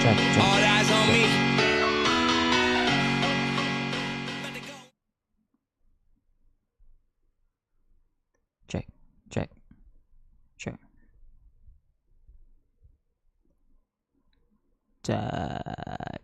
Check, check, All eyes on me. check, check, check, check.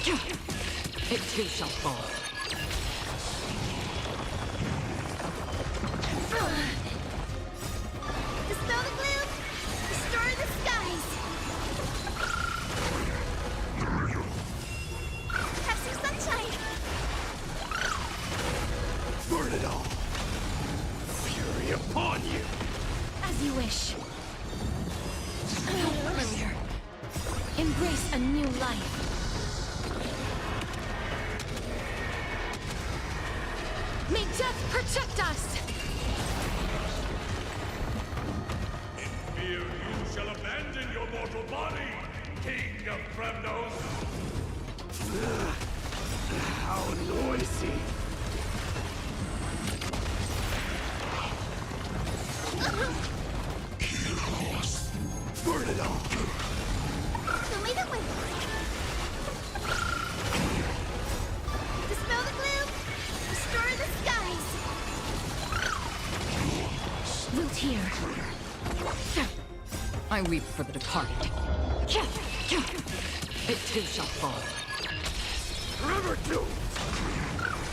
It too shall fall. Dispel the gloom! Destroy the skies! Have some sunshine! Burn it all! Fury upon you! As you wish. Familiar. Embrace a new life. May death protect us! Fear you shall abandon your mortal body, King of Fremnos! How noisy! Chaos! Burn it all! Show me the way! Dispel the gloom! Restore the skies! Root here. I weep for the departed. It too shall fall. Forever doomed!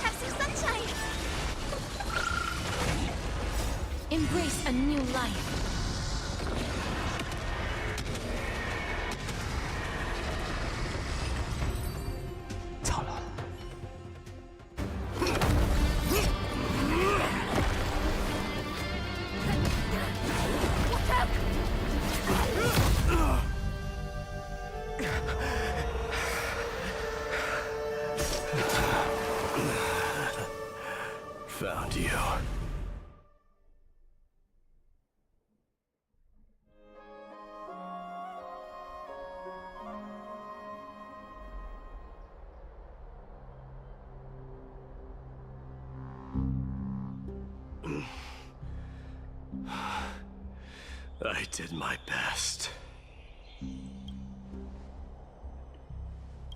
Have some sunshine! Embrace a new life. Found you. I did my best.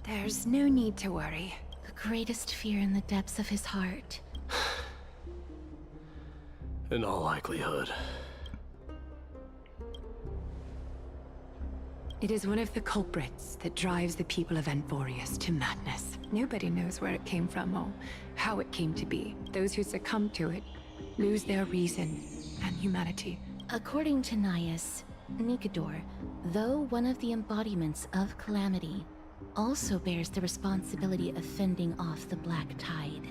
There's no need to worry. The greatest fear in the depths of his heart. In all likelihood. It is one of the culprits that drives the people of Envorius to madness. Nobody knows where it came from or how it came to be. Those who succumb to it lose their reason and humanity. According to Naius, Nikador, though one of the embodiments of Calamity, also bears the responsibility of fending off the Black Tide.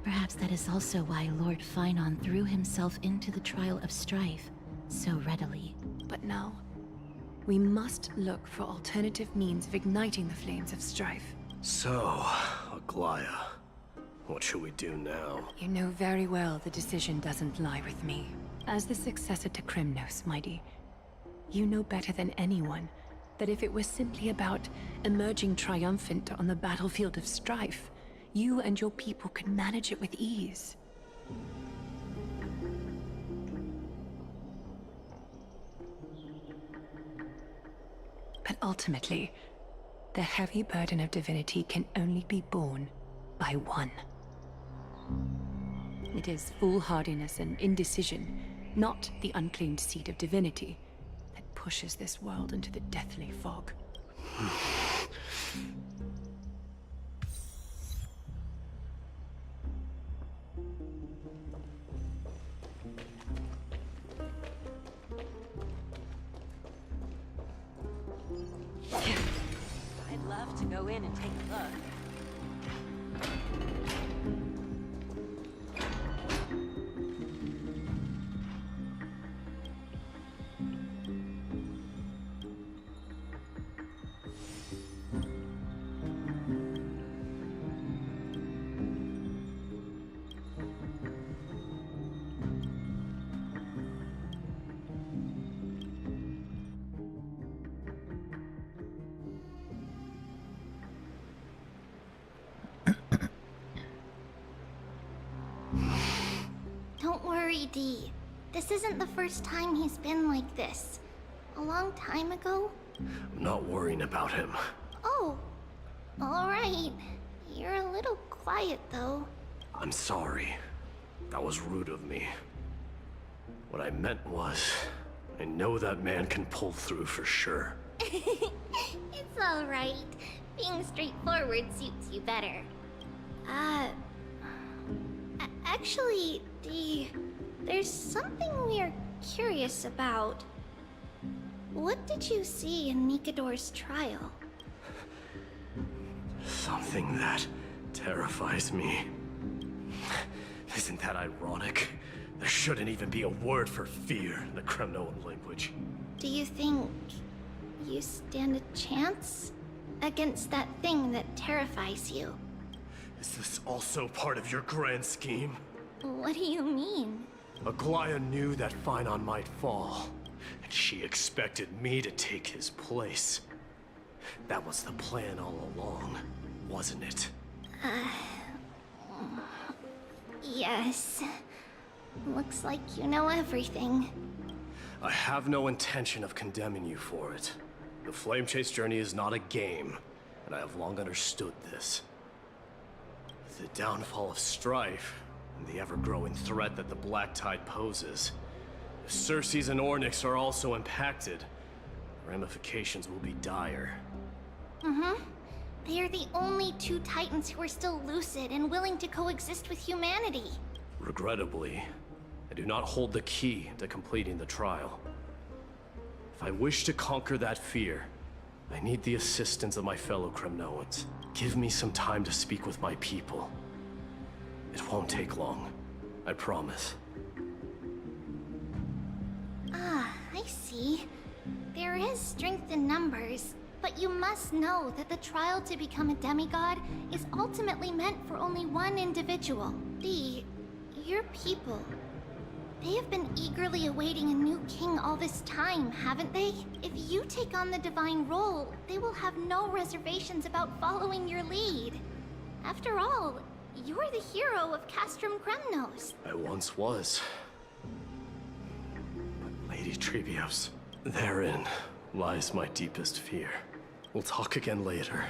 Perhaps that is also why Lord Finon threw himself into the trial of strife so readily. But now, we must look for alternative means of igniting the flames of strife. So, Aglaya, what should we do now? You know very well the decision doesn't lie with me. As the successor to Krymnos, Mighty, you know better than anyone that if it was simply about emerging triumphant on the battlefield of strife, you and your people could manage it with ease. But ultimately, the heavy burden of divinity can only be borne by one. It is foolhardiness and indecision, not the unclaimed seed of divinity, that pushes this world into the deathly fog. I'd love to go in and take a look. Don't worry, Dee. This isn't the first time he's been like this. A long time ago? I'm not worrying about him. Oh, alright. You're a little quiet, though. I'm sorry. That was rude of me. What I meant was, I know that man can pull through for sure. It's alright. Being straightforward suits you better. Actually, Dee, there's something we're curious about. What did you see in Nikador's trial? Something that terrifies me. Isn't that ironic? There shouldn't even be a word for fear in the Kremnoan language. Do you think you stand a chance against that thing that terrifies you? Is this also part of your grand scheme? What do you mean? Aglaya knew that Phynon might fall, and she expected me to take his place. That was the plan all along, wasn't it? Yes. Looks like you know everything. I have no intention of condemning you for it. The Flame Chase journey is not a game, and I have long understood this. The downfall of Strife, and the ever-growing threat that the Black Tide poses. If Circes and Ornyx are also impacted, the ramifications will be dire. They are the only two Titans who are still lucid and willing to coexist with humanity. Regrettably, I do not hold the key to completing the trial. If I wish to conquer that fear, I need the assistance of my fellow Kremnoans. Give me some time to speak with my people. It won't take long, I promise. I see. There is strength in numbers, but you must know that the trial to become a demigod is ultimately meant for only one individual. Your people. They have been eagerly awaiting a new king all this time, haven't they? If you take on the divine role, they will have no reservations about following your lead. After all, you're the hero of Castrum Kremnos. I once was. But Lady Trebios, therein lies my deepest fear. We'll talk again later.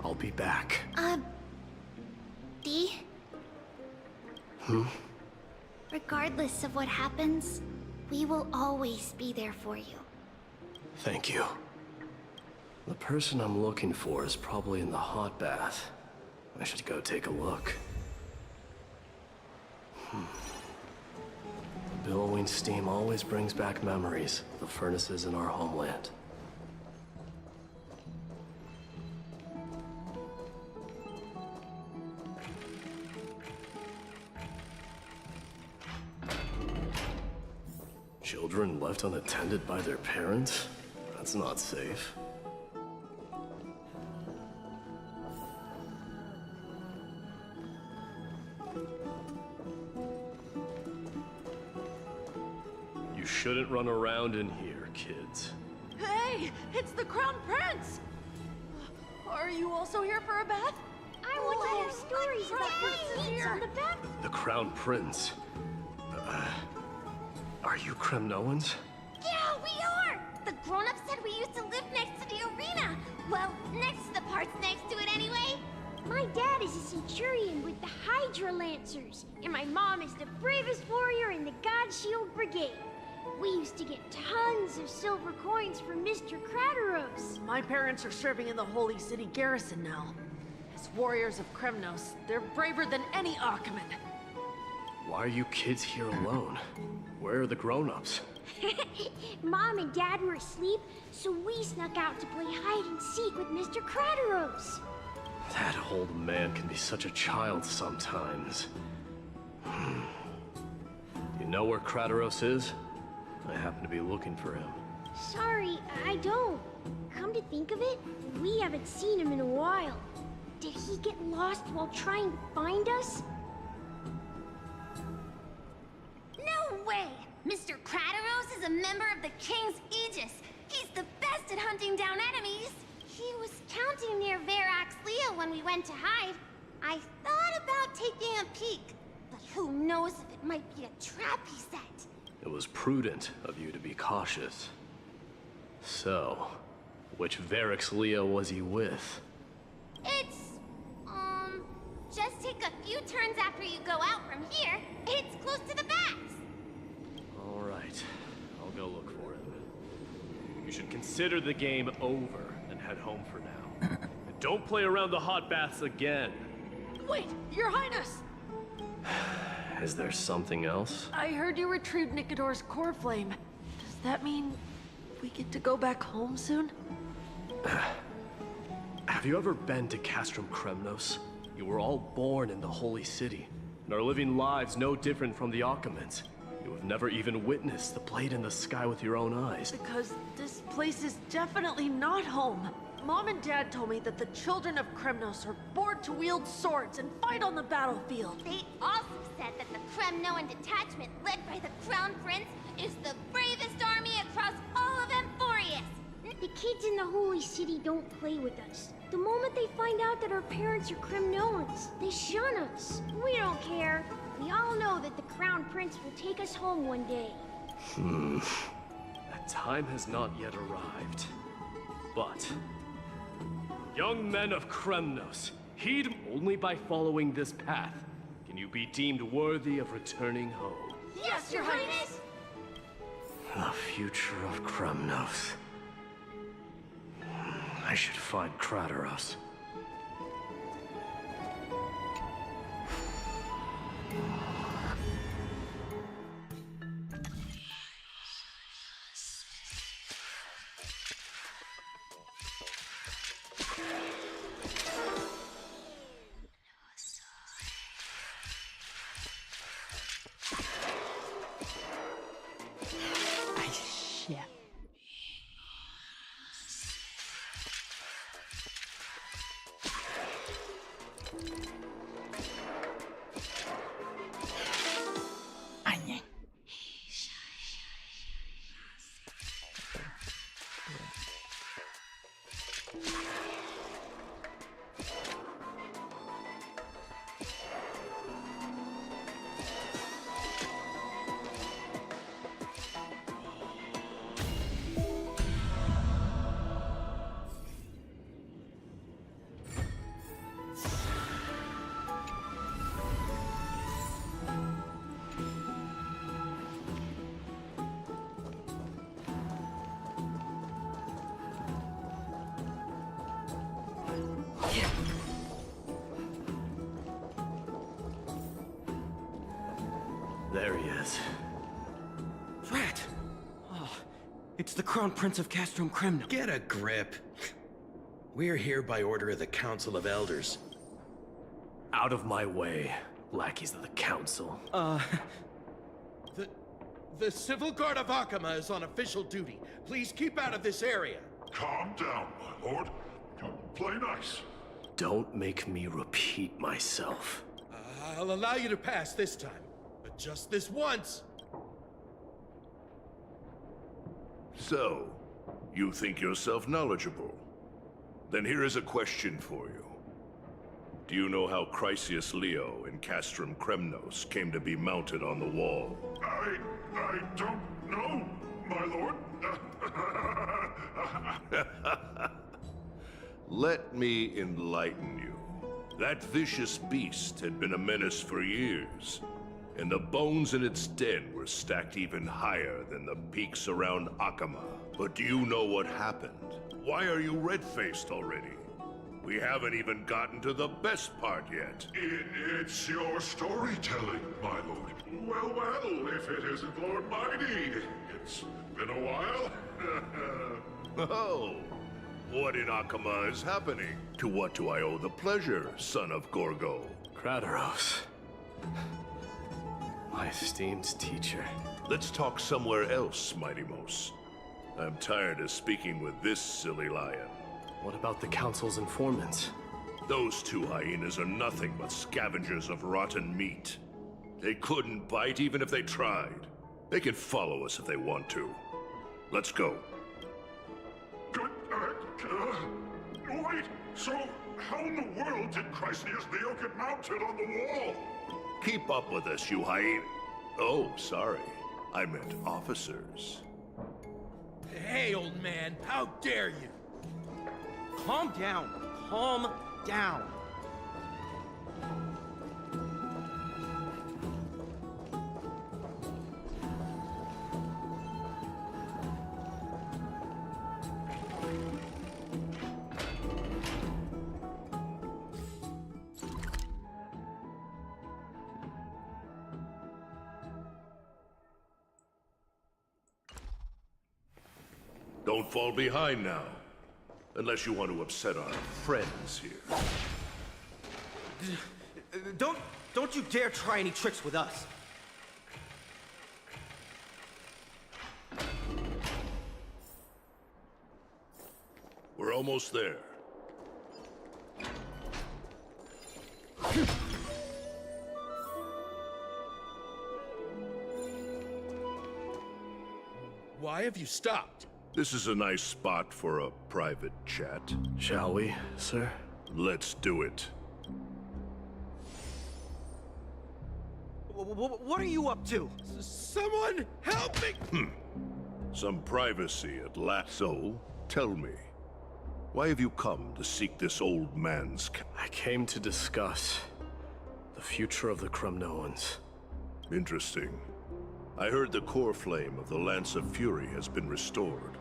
I'll be back. Dee? Regardless of what happens, we will always be there for you. Thank you. The person I'm looking for is probably in the hot bath. I should go take a look. The billowing steam always brings back memories of the furnaces in our homeland. Children left unattended by their parents? That's not safe. You shouldn't run around in here, kids. Hey, it's the Crown Prince! Are you also here for a bath? I want to hear stories about princes on the back. The Crown Prince. Are you Kremnoans? Yeah, we are! The grown-ups said we used to live next to the arena. Well, next to the parts next to it anyway. My dad is a centurion with the Hydra Lancers, and my mom is the bravest warrior in the God Shield Brigade. We used to get tons of silver coins from Mr. Crateros. My parents are serving in the Holy City garrison now. As warriors of Kremnos, they're braver than any Achaemen. Why are you kids here alone? Where are the grown-ups? Mom and Dad were asleep, so we snuck out to play hide and seek with Mr. Crateros. That old man can be such a child sometimes. You know where Crateros is? I happen to be looking for him. Sorry, I don't. Come to think of it, we haven't seen him in a while. Did he get lost while trying to find us? No way! Mr. Crateros is a member of the King's Aegis. He's the best at hunting down enemies. He was counting near Verax Leo when we went to hide. I thought about taking a peek, but who knows if it might be a trap he set. It was prudent of you to be cautious. So, which Verax Leo was he with? It's, just take a few turns after you go out from here. It's close to the bats. All right, I'll go look for him. You should consider the game over and head home for now. Don't play around the hot baths again. Wait, Your Highness! Is there something else? I heard you retrieved Nicodor's core flame. Does that mean we get to go back home soon? Have you ever been to Castrum Kremnos? You were all born in the Holy City, and are living lives no different from the Achaemens. You have never even witnessed the blade in the sky with your own eyes. Because this place is definitely not home. Mom and Dad told me that the children of Kremnos are born to wield swords and fight on the battlefield. They also said that the Kremnoan detachment led by the Crown Prince is the bravest army across all of Emphorius. The kids in the Holy City don't play with us. The moment they find out that our parents are Kremnoans, they shun us. We don't care. We all know that the Crown Prince will take us home one day. That time has not yet arrived. But young men of Kremnos, heed only by following this path can you be deemed worthy of returning home. Yes, Your Highness! The future of Kremnos. I should find Krateros. There he is. Rat! Oh, it's the Crown Prince of Castrum Kremnos. Get a grip. We're here by order of the Council of Elders. Out of my way, lackeys of the Council. The Civil Guard of Achaema is on official duty. Please keep out of this area. Calm down, my lord. Play nice. Don't make me repeat myself. I'll allow you to pass this time, but just this once. So, you think yourself knowledgeable? Then here is a question for you. Do you know how Chrysius Leo in Castrum Kremnos came to be mounted on the wall? I don't know, my lord. Let me enlighten you. That vicious beast had been a menace for years, and the bones in its den were stacked even higher than the peaks around Achaema. But do you know what happened? Why are you red-faced already? We haven't even gotten to the best part yet. It's your storytelling, my lord. Well, if it isn't Lord Mighty. It's been a while. Oh, what in Achaema is happening? To what do I owe the pleasure, son of Gorgo? Krateros. My esteemed teacher. Let's talk somewhere else, Mighty Mos. I'm tired of speaking with this silly lion. What about the Council's informants? Those two hyenas are nothing but scavengers of rotten meat. They couldn't bite even if they tried. They can follow us if they want to. Let's go. Wait, so how in the world did Chrysius Leo get mounted on the wall? Keep up with us, you hyena. Oh, sorry. I meant officers. Hey, old man, how dare you? Calm down. Calm down. Don't fall behind now. Unless you want to upset our friends here. Don't you dare try any tricks with us. We're almost there. Why have you stopped? This is a nice spot for a private chat. Shall we, sir? Let's do it. What are you up to? Someone help me! Some privacy at last. So, tell me, why have you come to seek this old man's I came to discuss the future of the Kremnoans. Interesting. I heard the core flame of the Lance of Fury has been restored,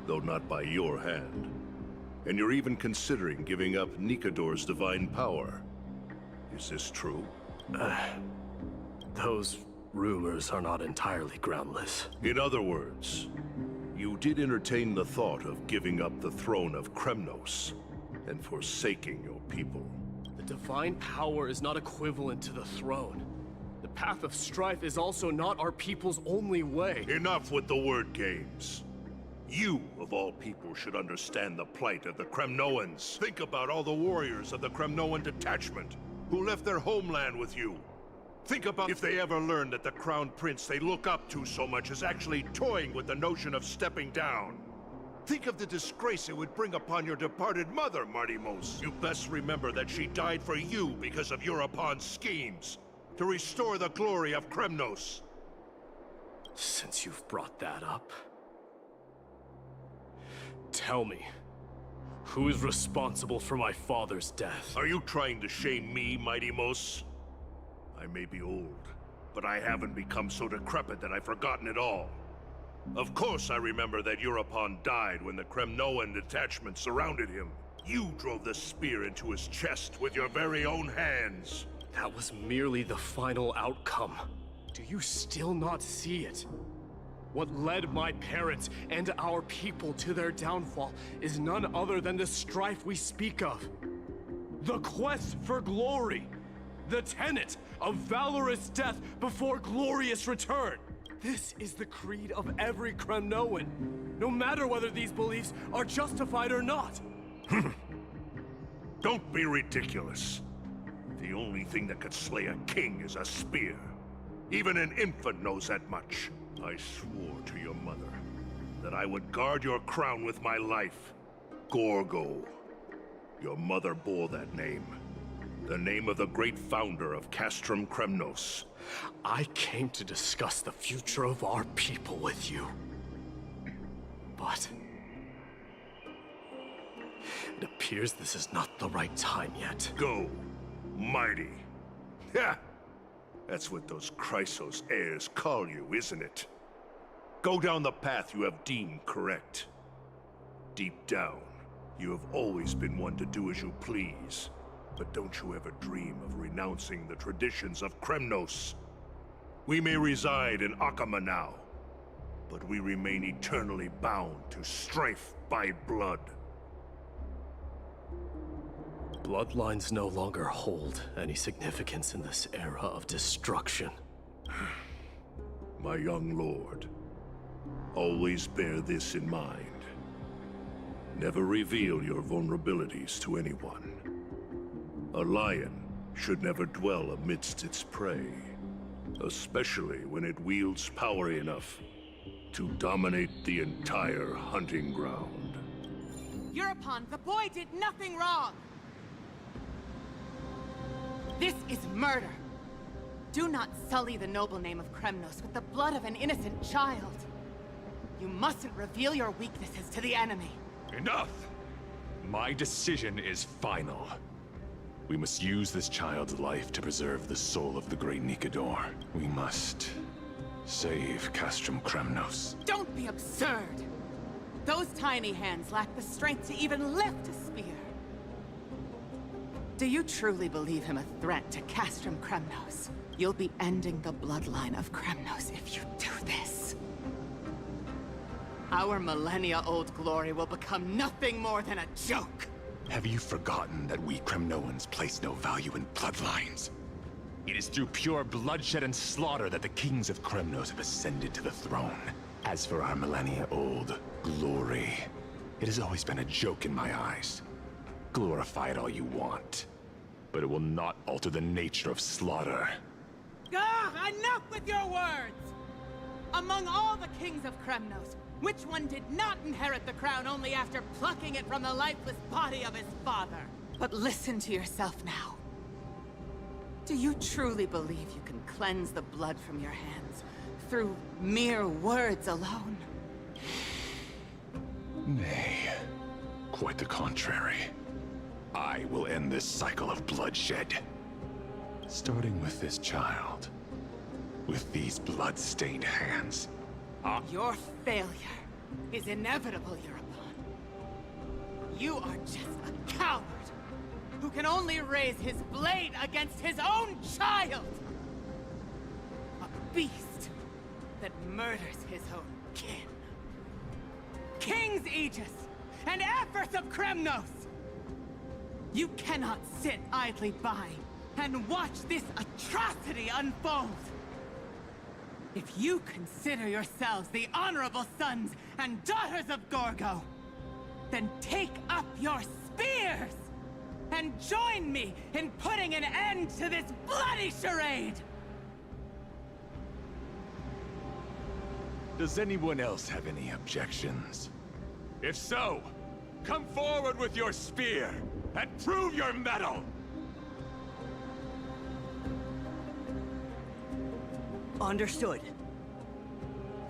though not by your hand. And you're even considering giving up Nikador's divine power. Is this true? Those rumors are not entirely groundless. In other words, you did entertain the thought of giving up the throne of Kremnos and forsaking your people. The divine power is not equivalent to the throne. The path of strife is also not our people's only way. Enough with the word games. You, of all people, should understand the plight of the Kremnoans. Think about all the warriors of the Kremnoan detachment who left their homeland with you. Think about if they ever learn that the crown prince they look up to so much is actually toying with the notion of stepping down. Think of the disgrace it would bring upon your departed mother, Martimos. You best remember that she died for you because of Europon's schemes to restore the glory of Kremnos. Since you've brought that up, tell me, who is responsible for my father's death? Are you trying to shame me, Martimos? I may be old, but I haven't become so decrepit that I've forgotten it all. Of course I remember that Europon died when the Kremnoan detachment surrounded him. You drove the spear into his chest with your very own hands. That was merely the final outcome. Do you still not see it? What led my parents and our people to their downfall is none other than the strife we speak of. The quest for glory. The tenet of valorous death before glorious return. This is the creed of every Kremnoan, no matter whether these beliefs are justified or not. Don't be ridiculous. The only thing that could slay a king is a spear. Even an infant knows that much. I swore to your mother that I would guard your crown with my life. Gorgo. Your mother bore that name. The name of the great founder of Castrum Kremnos. I came to discuss the future of our people with you. But it appears this is not the right time yet. Go, mighty. Ha! That's what those Chrysos heirs call you, isn't it? Go down the path you have deemed correct. Deep down, you have always been one to do as you please. But don't you ever dream of renouncing the traditions of Kremnos. We may reside in Akama now, but we remain eternally bound to strife by blood. Bloodlines no longer hold any significance in this era of destruction. My young lord, always bear this in mind. Never reveal your vulnerabilities to anyone. A lion should never dwell amidst its prey, especially when it wields power enough to dominate the entire hunting ground. Europon, the boy did nothing wrong! This is murder! Do not sully the noble name of Kremnos with the blood of an innocent child. You mustn't reveal your weaknesses to the enemy. Enough! My decision is final. We must use this child's life to preserve the soul of the great Nikador. We must save Castrum Kremnos. Don't be absurd! Those tiny hands lack the strength to even lift a spear. Do you truly believe him a threat to Castrum Kremnos? You'll be ending the bloodline of Kremnos if you do this. Our millennia-old glory will become nothing more than a joke! Have you forgotten that we Kremnoans place no value in bloodlines? It is through pure bloodshed and slaughter that the kings of Kremnos have ascended to the throne. As for our millennia-old glory, it has always been a joke in my eyes. Glorify it all you want, but it will not alter the nature of slaughter. Enough with your words! Among all the kings of Kremnos, which one did not inherit the crown only after plucking it from the lifeless body of his father? But listen to yourself now. Do you truly believe you can cleanse the blood from your hands through mere words alone? Nay, quite the contrary. I will end this cycle of bloodshed. Starting with this child. With these blood-stained hands. Your failure is inevitable, Yerepan. You are just a coward who can only raise his blade against his own child! A beast that murders his own kin. King's Aegis and Empress of Kremnos! You cannot sit idly by and watch this atrocity unfold! If you consider yourselves the honorable sons and daughters of Gorgo, then take up your spears and join me in putting an end to this bloody charade! Does anyone else have any objections? If so, come forward with your spear and prove your mettle! Understood.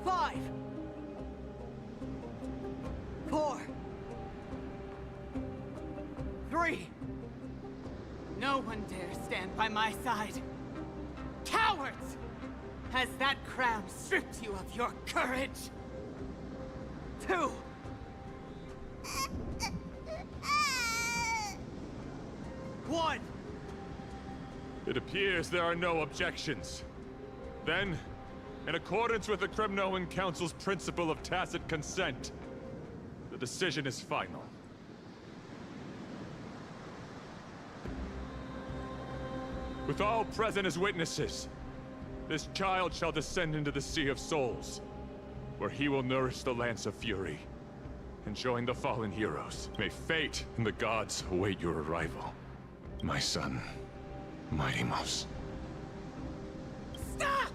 5, 4, 3. No one dare stand by my side. Cowards! Has that crown stripped you of your courage? 2. One. It appears there are no objections. Then, in accordance with the Kremnoan Council's principle of tacit consent, the decision is final. With all present as witnesses, this child shall descend into the Sea of Souls, where he will nourish the Lance of Fury and join the fallen heroes. May fate and the gods await your arrival. My son, Mightymouse. Stop!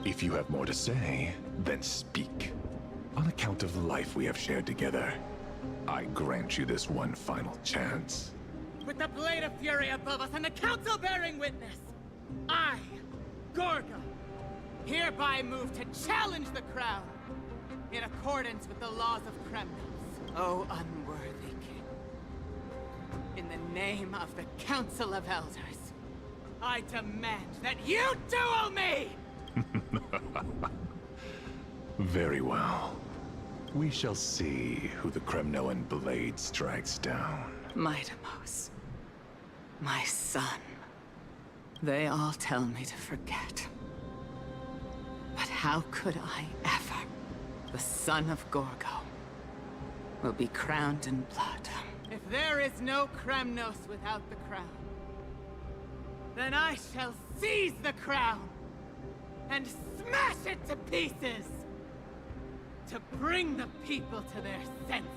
If you have more to say, then speak. On account of the life we have shared together, I grant you this one final chance. With the Blade of Fury above us and the Council bearing witness, I, Gorgo, hereby move to challenge the crown in accordance with the laws of Kremnos. O unworthy king, in the name of the Council of Elders, I demand that you duel me! Very well. We shall see who the Kremnoan blade strikes down. Mightymouse, my son. They all tell me to forget. But how could I ever? The son of Gorgo will be crowned in blood. If there is no Kremnos without the crown, then I shall seize the crown and smash it to pieces to bring the people to their senses.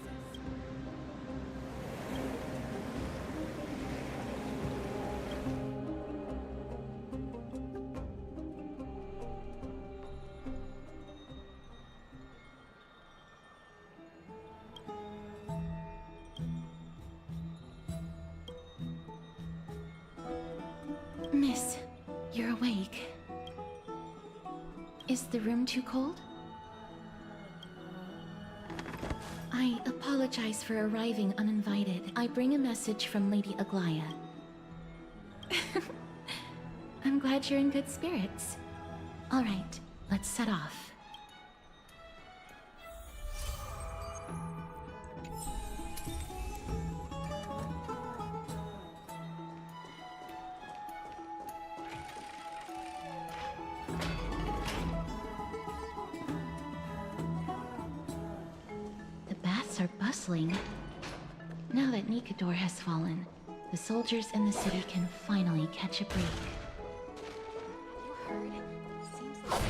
Miss, you're awake. Is the room too cold? I apologize for arriving uninvited. I bring a message from Lady Aglaya. I'm glad you're in good spirits. All right, let's set off. bustling. Now that Nikador has fallen, the soldiers in the city can finally catch a break. You heard? Seems like...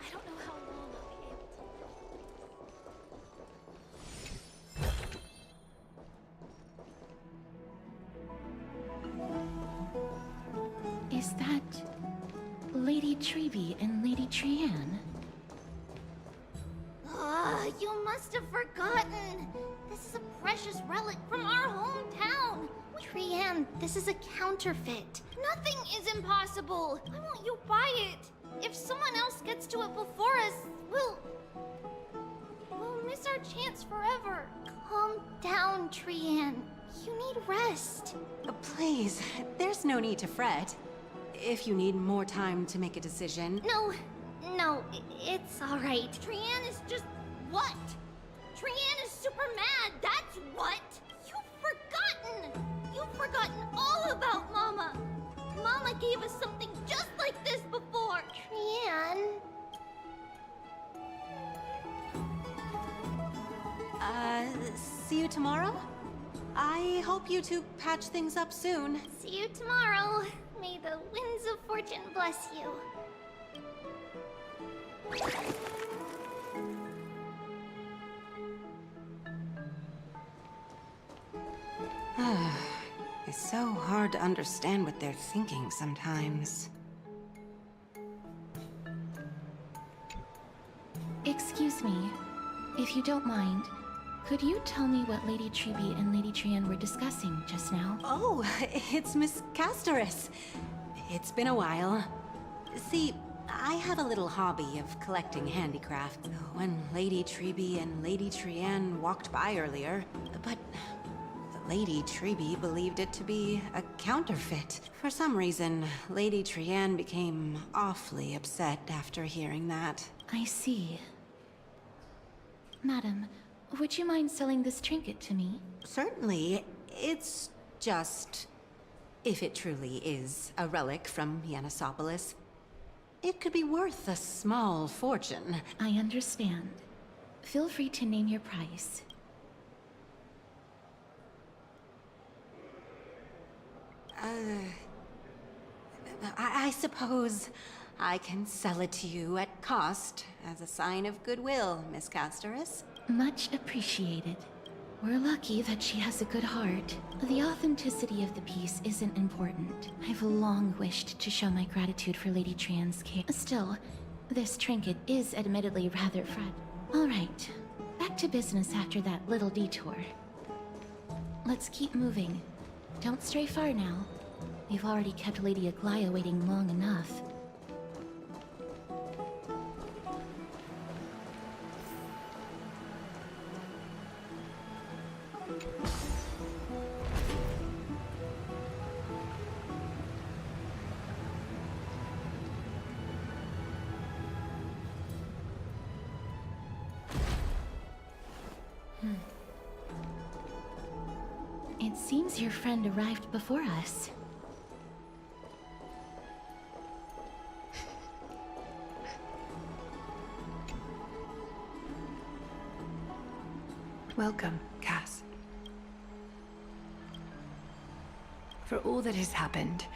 I don't know how long I'll be able to... Is that Lady Treby and Lady Trianne? You must have forgotten. This is a precious relic from our hometown. Trianne, this is a counterfeit. Nothing is impossible. Why won't you buy it? If someone else gets to it before us, we'll miss our chance forever. Calm down, Trianne. You need rest. Please, there's no need to fret. If you need more time to make a decision... No, it's alright. Trianne is just... what? Trianne is super mad, that's what! You've forgotten all about Mama! Mama gave us something just like this before! Trianne... see you tomorrow? I hope you two patch things up soon. See you tomorrow. May the winds of fortune bless you. It's so hard to understand what they're thinking sometimes. Excuse me, if you don't mind, could you tell me what Lady Treby and Lady Trianne were discussing just now? Oh, it's Miss Castoris. It's been a while. See, I have a little hobby of collecting handicraft. When Lady Treby and Lady Trianne walked by earlier, but Lady Treby believed it to be a counterfeit. For some reason, Lady Trianne became awfully upset after hearing that. I see. Madam, would you mind selling this trinket to me? Certainly. It's just... if it truly is a relic from Yanisopolis, it could be worth a small fortune. I understand. Feel free to name your price. I suppose I can sell it to you at cost as a sign of goodwill, Miss Castoris. Much appreciated. We're lucky that she has a good heart. The authenticity of the piece isn't important. I've long wished to show my gratitude for Lady Trianne's care. Still, this trinket is admittedly rather fragile. All right, back to business after that little detour. Let's keep moving. Don't stray far now. We've already kept Lady Aglaya waiting long enough. It seems your friend arrived before us. Welcome, Cass. For all that has happened,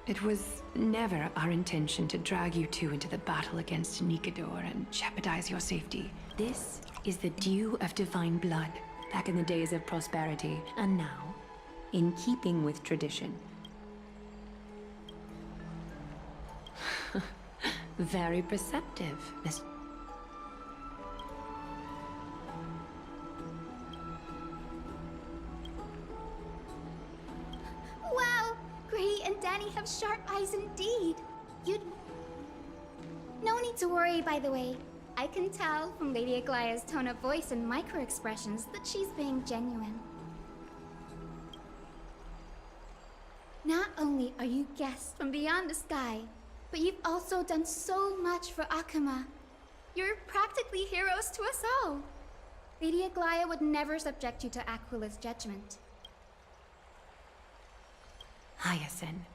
it was never our intention to drag you two into the battle against Nikador and jeopardize your safety. This is the dew of divine blood, back in the days of prosperity, and now, in keeping with tradition. Very perceptive, Miss... Wow! Gray and Danny have sharp eyes indeed. You'd... No need to worry, by the way. I can tell from Lady Aglaya's tone of voice and micro-expressions that she's being genuine. Not only are you guests from beyond the sky, but you've also done so much for Akuma. You're practically heroes to us all. Lady Aglaya would never subject you to Aquila's judgment. Hyacinth,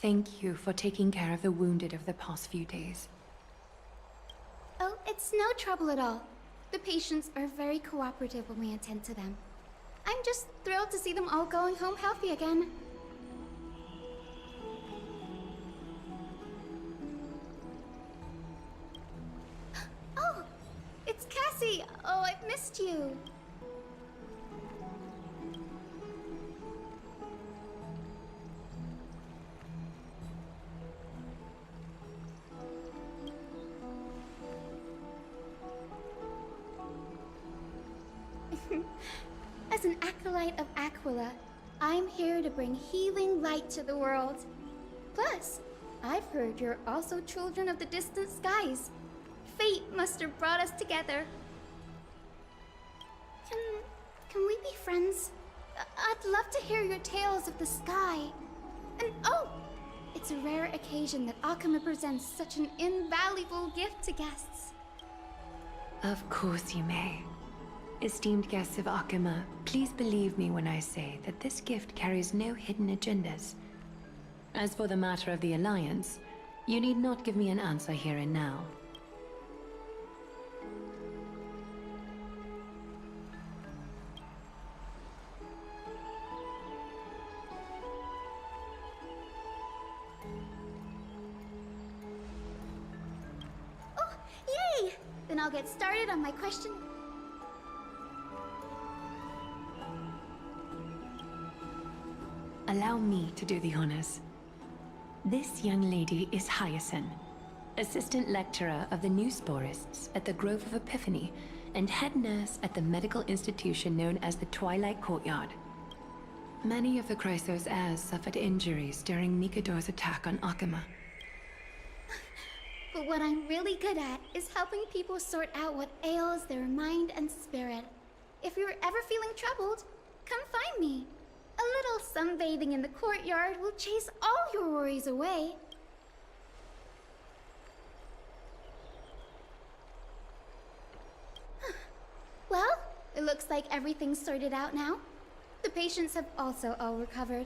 thank you for taking care of the wounded over the past few days. Oh, it's no trouble at all. The patients are very cooperative when we attend to them. I'm just thrilled to see them all going home healthy again. Oh, it's Cassie. Oh, I've missed you. As an acolyte of Aquila, I'm here to bring healing light to the world. Plus, I've heard you're also children of the distant skies. Fate must have brought us together. Can we be friends? I'd love to hear your tales of the sky. And oh, it's a rare occasion that Akama presents such an invaluable gift to guests. Of course you may. Esteemed guests of Akama, please believe me when I say that this gift carries no hidden agendas. As for the matter of the Alliance, you need not give me an answer here and now. Oh, yay! Then I'll get started on my question. Allow me to do the honors. This young lady is Hyacinth, assistant lecturer of the new sporists at the Grove of Epiphany and head nurse at the medical institution known as the Twilight Courtyard. Many of the Chrysos heirs suffered injuries during Nikador's attack on Akama. But what I'm really good at is helping people sort out what ails their mind and spirit. If you're ever feeling troubled, come find me. A little sunbathing in the courtyard will chase all your worries away. Well, it looks like everything's sorted out now. The patients have also all recovered.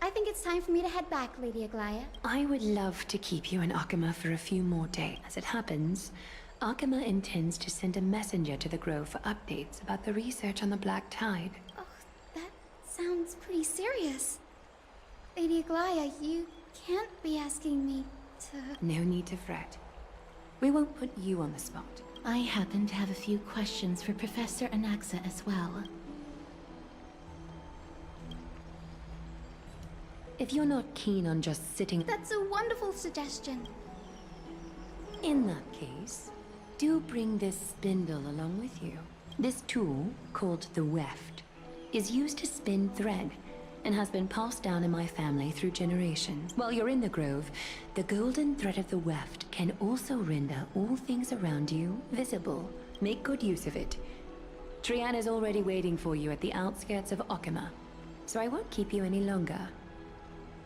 I think it's time for me to head back, Lady Aglaya. I would love to keep you in Akama for a few more days. As it happens, Akama intends to send a messenger to the Grove for updates about the research on the Black Tide. Sounds pretty serious. Lady Aglaya, you can't be asking me to... No need to fret. We won't put you on the spot. I happen to have a few questions for Professor Anaxa as well. If you're not keen on just sitting... That's a wonderful suggestion. In that case, do bring this spindle along with you. This tool, called the weft, is used to spin thread, and has been passed down in my family through generations. While you're in the Grove, the golden thread of the weft can also render all things around you visible. Make good use of it. Trian is already waiting for you at the outskirts of Akama, so I won't keep you any longer.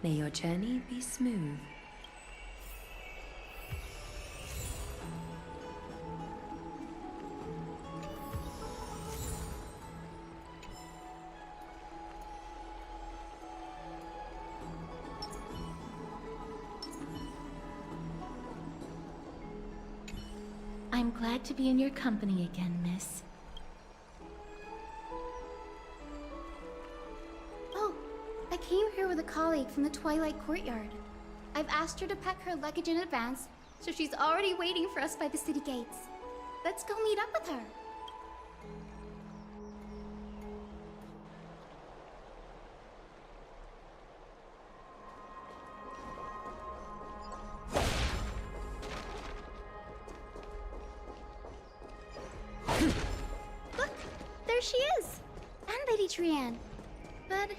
May your journey be smooth. I'm glad to be in your company again, miss. Oh, I came here with a colleague from the Twilight Courtyard. I've asked her to pack her luggage in advance, so she's already waiting for us by the city gates. Let's go meet up with her. Look, there she is! And Lady Trian. But...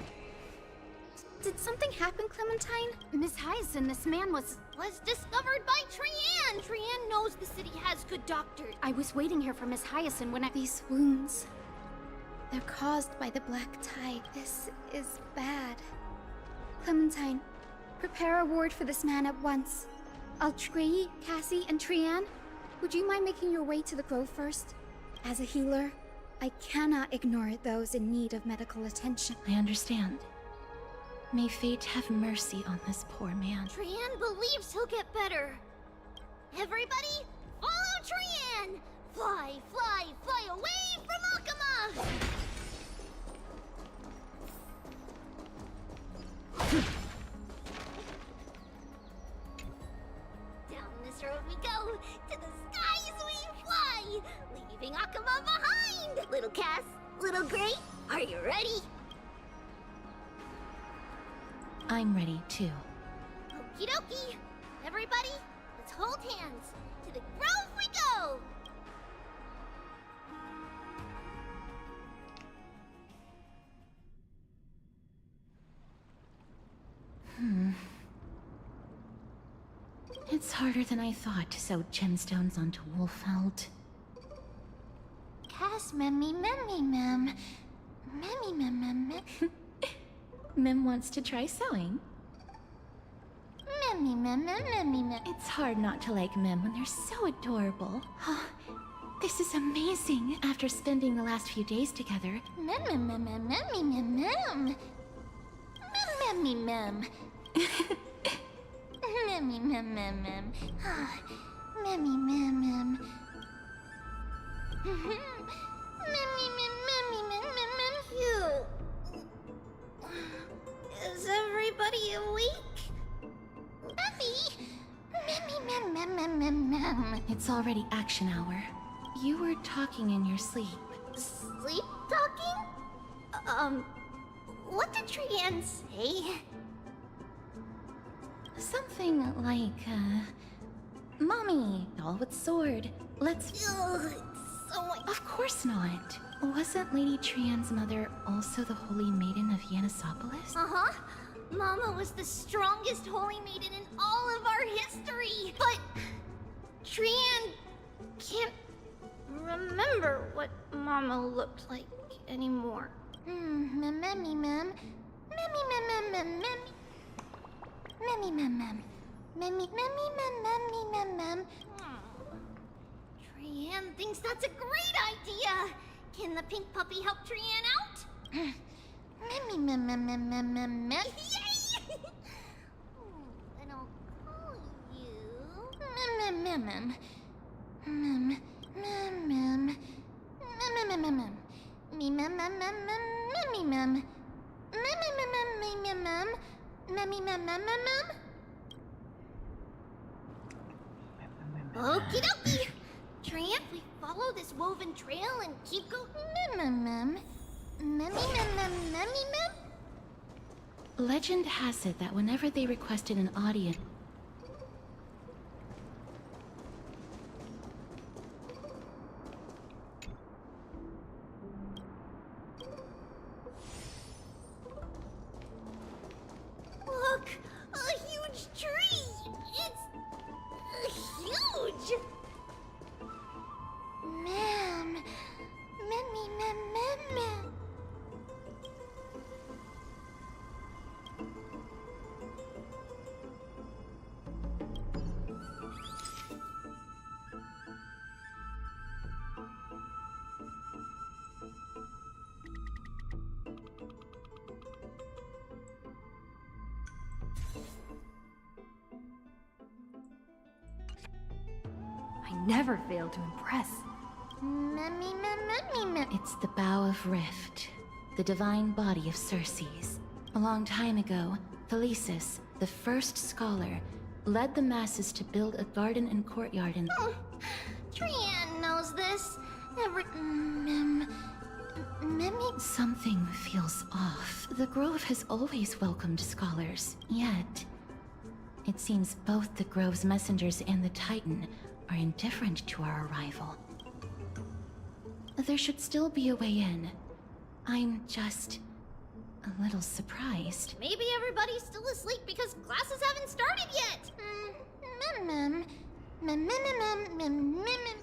did something happen, Clementine? Miss Hyacinth, this man was discovered by Trian! Trian knows the city has good doctors. I was waiting here for Miss Hyacinth when These wounds... they're caused by the Black Tide. This is bad. Clementine, prepare a ward for this man at once. Altrei, Cassie, and Trian, would you mind making your way to the Grove first? As a healer, I cannot ignore those in need of medical attention. I understand. May fate have mercy on this poor man. Trian believes he'll get better. Everybody, follow Trian! Fly, fly, fly away from Akama! Down this road we go, to the skies we fly, leaving Akama behind! Little Cass, little Gray, are you ready? I'm ready too. Okie dokie! Everybody, let's hold hands. To the grove we go! It's harder than I thought to sew gemstones onto wool felt. Cass, memmy, mem. Memmy, mem. Mem wants to try sewing. Memmy. It's hard not to like Mem when they're so adorable. This is amazing after spending the last few days together. Memmy, mem. Memmy, mem. Memmy, mem. Memmy, mem. Memmy, you. Is everybody awake? Memmy, It's already action hour. You were talking in your sleep. Sleep talking? What did Trian say? Something like, Mommy, doll with sword. Let's... Ugh, so Of course not. Wasn't Lady Trian's mother also the Holy Maiden of Yanisopolis? Uh-huh. Mama was the strongest holy maiden in all of our history. But Trian can't remember what Mama looked like anymore. Memmy, mem. Trian thinks that's a great idea. Can the pink puppy help Trian out? Memmy. Yay! And I'll call you... Mem. Okie dokie! Triumph, we follow this woven trail and keep going. Legend has it that whenever they requested an audience, Look! A huge tree! It's... huge! Ma'am... Mem. I never fail to impress. Memmy. it's the Bow of Rift, the divine body of Circes. A long time ago, Thelesis, the first scholar, led the masses to build a garden and courtyard in... Trian knows this. Memmy... Something feels off. The Grove has always welcomed scholars, yet... It seems both the Grove's messengers and the Titan are indifferent to our arrival. There should still be a way in. I'm just... a little surprised. Maybe everybody's still asleep because classes haven't started yet.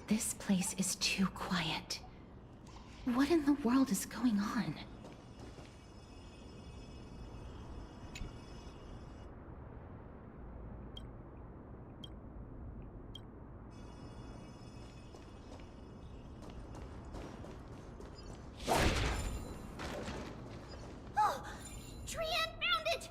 This place is too quiet. What in the world is going on? Trian found it!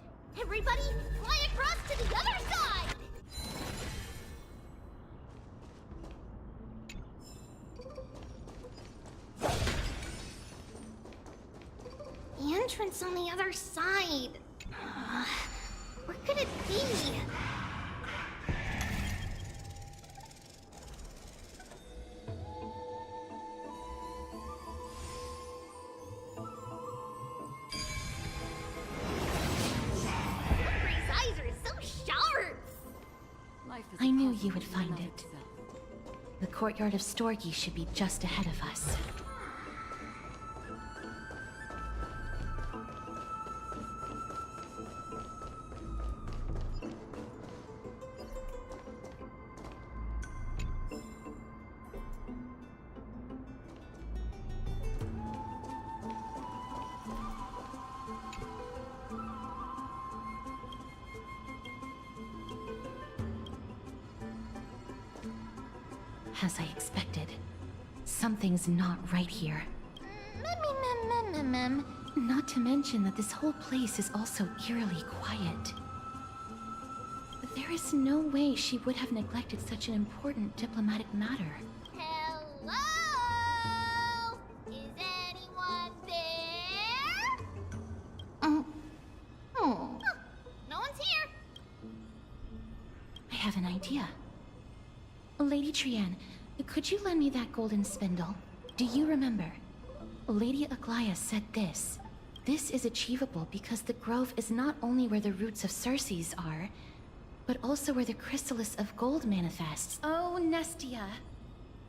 entrance on the other side. Where could it be? Aubrey's eyes are so sharp! I knew you would find it. The courtyard of Storgi should be just ahead of us. As I expected, something's not right here. Not to mention that this whole place is also eerily quiet. There is no way she would have neglected such an important diplomatic matter. Hello? Is anyone there? Oh, no one's here. I have an idea. Lady Trian, could you lend me that golden spindle? Do you remember? Lady Aglaya said this. This is achievable because the grove is not only where the roots of Circes are, but also where the chrysalis of gold manifests. Oh, Nestia.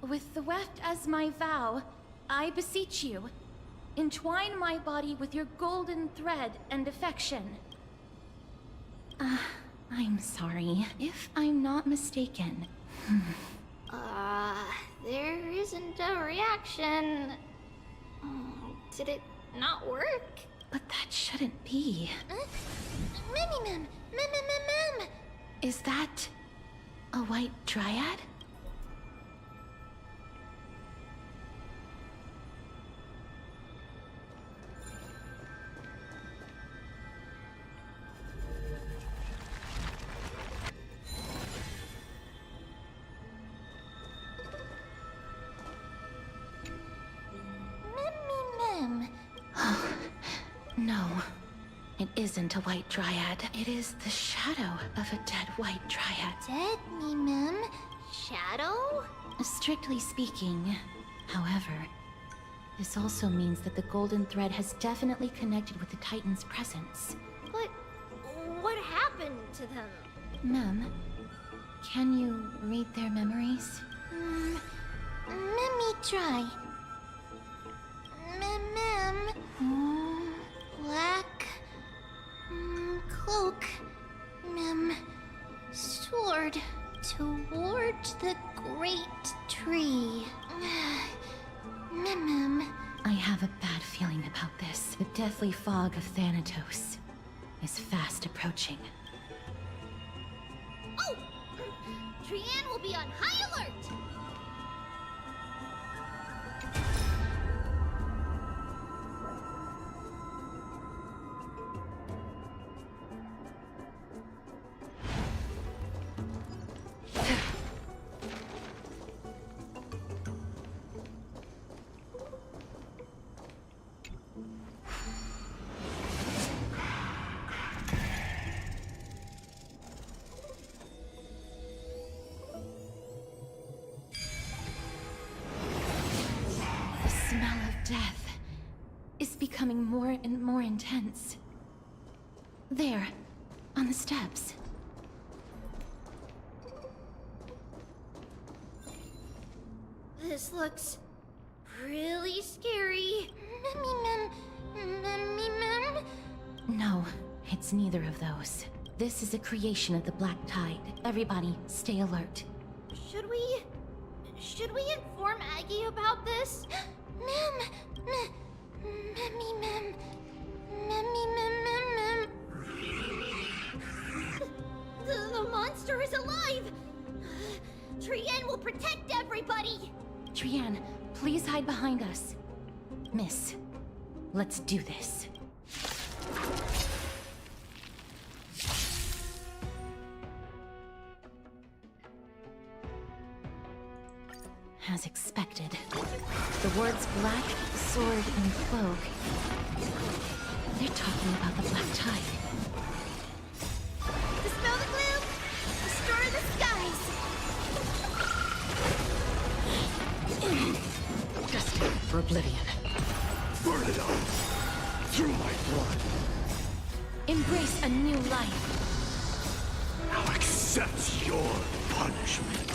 With the weft as my vow, I beseech you, entwine my body with your golden thread and affection. I'm sorry. If I'm not mistaken, There isn't a reaction. Did it not work? but that shouldn't be. Mem. Is that a white dryad? Mem. No, it isn't a white dryad. It is the shadow of a dead white dryad. Dead Mem? Shadow? Strictly speaking, however, this also means that the golden thread has definitely connected with the Titan's presence. But what happened to them? Mem, can you read their memories? Let me try. Mem. Black. Cloak. Mem. Sword. Toward the great tree. Mem. I have a bad feeling about this. The deathly fog of Thanatos is fast approaching. Oh! Trian will be on high alert! The smell of death is becoming more and more intense. There, on the steps. This looks really scary. Mem. No, it's neither of those. This is a creation of the Black Tide. Everybody, stay alert. Should we inform Aggie about this? Mem. The monster is alive! Trian will protect everybody! Trian, please hide behind us. Miss, let's do this. As expected, the words black, sword, and cloak They're talking about the Black Tide. Dispel the gloom! Restore the skies! Destined for oblivion. Burn it up! Through my blood! Embrace a new life. Now accept your punishment.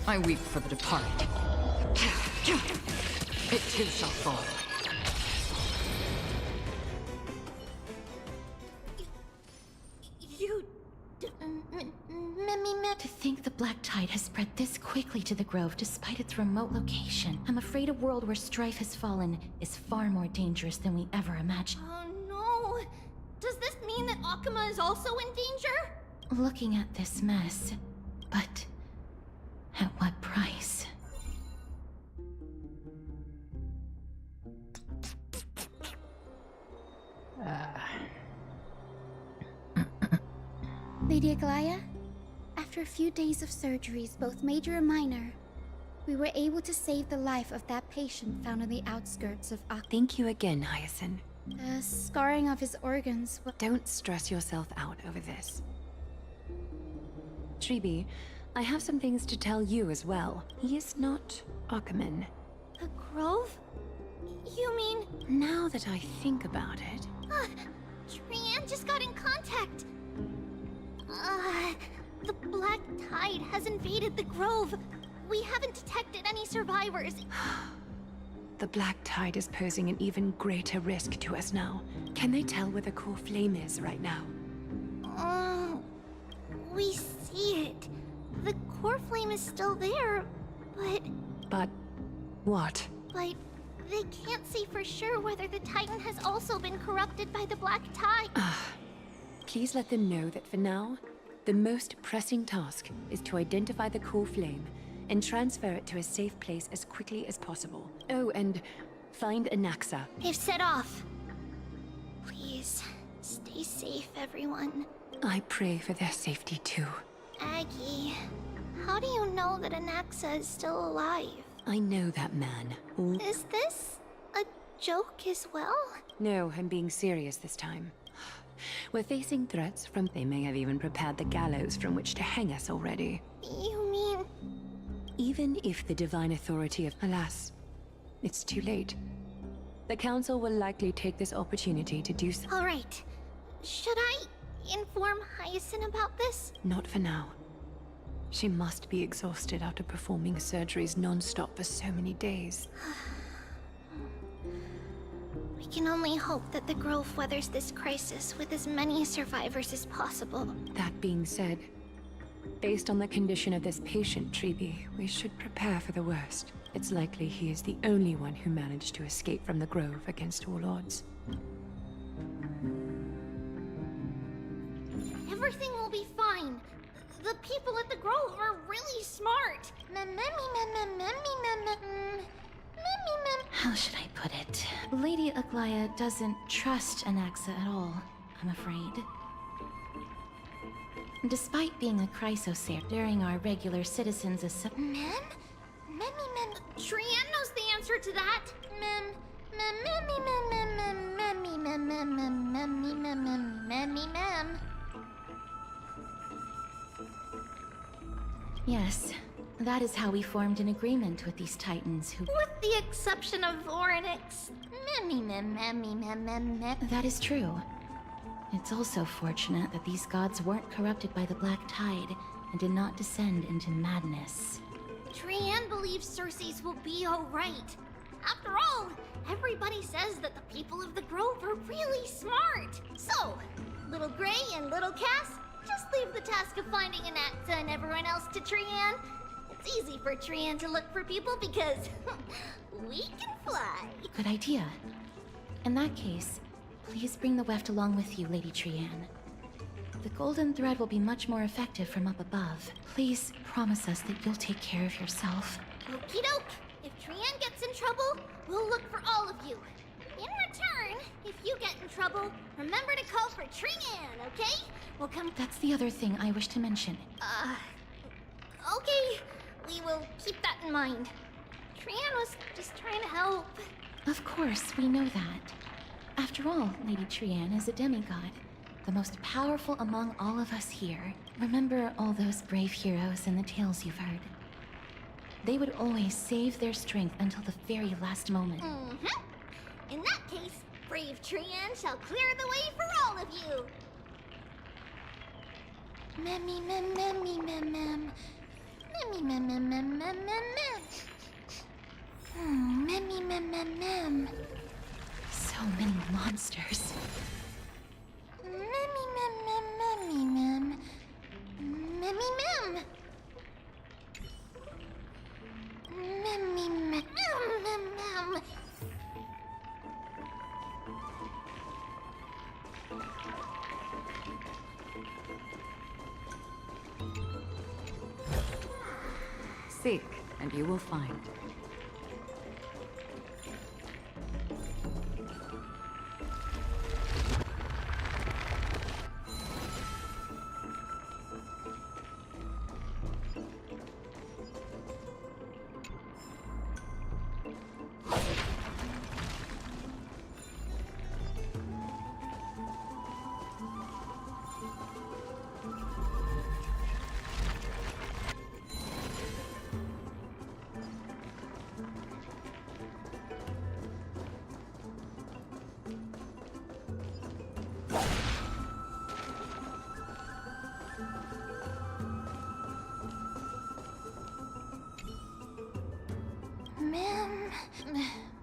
I weep for the departed. It too shall fall. You... To think the Black Tide has spread this quickly to the Grove despite its remote location. I'm afraid a world where strife has fallen is far more dangerous than we ever imagined. Oh no! Does this mean that Akuma is also in danger? Looking at this mess, but at what price? Lady Aglaya, after a few days of surgeries, both major and minor, we were able to save the life of that patient found on the outskirts of Thank you again, Hyacinth. The scarring of his organs was... Don't stress yourself out over this. Tribi, I have some things to tell you as well. He is not Akuman. The Grove? You mean... Now that I think about it... Trian just got in contact! The Black Tide has invaded the Grove. We haven't detected any survivors. The Black Tide is posing an even greater risk to us now. Can they tell where the core flame is right now? We see it. The core flame is still there, but... But... what? But they can't see for sure whether the Titan has also been corrupted by the Black Tide. Please let them know that for now, the most pressing task is to identify the core flame and transfer it to a safe place as quickly as possible. Oh, and find Anaxa. They've set off. Please, stay safe, everyone. I pray for their safety too. Aggie, how do you know that Anaxa is still alive? I know that man. Is this a joke as well? No, I'm being serious this time. We're facing threats from... They may have even prepared the gallows from which to hang us already. You mean... Even if the divine authority of... Alas, it's too late. The Council will likely take this opportunity to do so. All right. Should I inform Hyacinth about this? Not for now. She must be exhausted after performing surgeries non-stop for so many days. We can only hope that the Grove weathers this crisis with as many survivors as possible. That being said, based on the condition of this patient, Tribi, we should prepare for the worst. It's likely he is the only one who managed to escape from the Grove against all odds. Everything will be fine. The people at the Grove are really smart. How should I put it? Lady Aglaya doesn't trust Anaxa at all, I'm afraid. Despite being a chrysosare during our regular citizens' Trian knows the answer to that. Yes, that is how we formed an agreement with these Titans who... With the exception of Orynyx. That is true. It's also fortunate that these gods weren't corrupted by the Black Tide and did not descend into madness. Trian believes Circe's will be alright. After all, everybody says that the people of the Grove are really smart. So, Little Gray and Little Cass, just leave the task of finding Anaxa and everyone else to Trian. It's easy for Trian to look for people because we can fly. Good idea. In that case, please bring the weft along with you, Lady Trian. The golden thread will be much more effective from up above. Please promise us that you'll take care of yourself. Okie doke. If Trian gets in trouble, we'll look for all of you. In return, if you get in trouble, remember to call for Trian, okay? We'll come... That's the other thing I wish to mention. Okay. We will keep that in mind. Trian was just trying to help. Of course, we know that. After all, Lady Trian is a demigod, the most powerful among all of us here. Remember all those brave heroes in the tales you've heard? They would always save their strength until the very last moment. In that case, brave Trian shall clear the way for all of you. Memmy mem memmy mem mem. Memmy mem mem mem mem mem mem. Memmy mem mem mem. So many monsters. Memmy mem mem memmy mem. Memmy mem. Memmy mem mem mem. Seek, and you will find.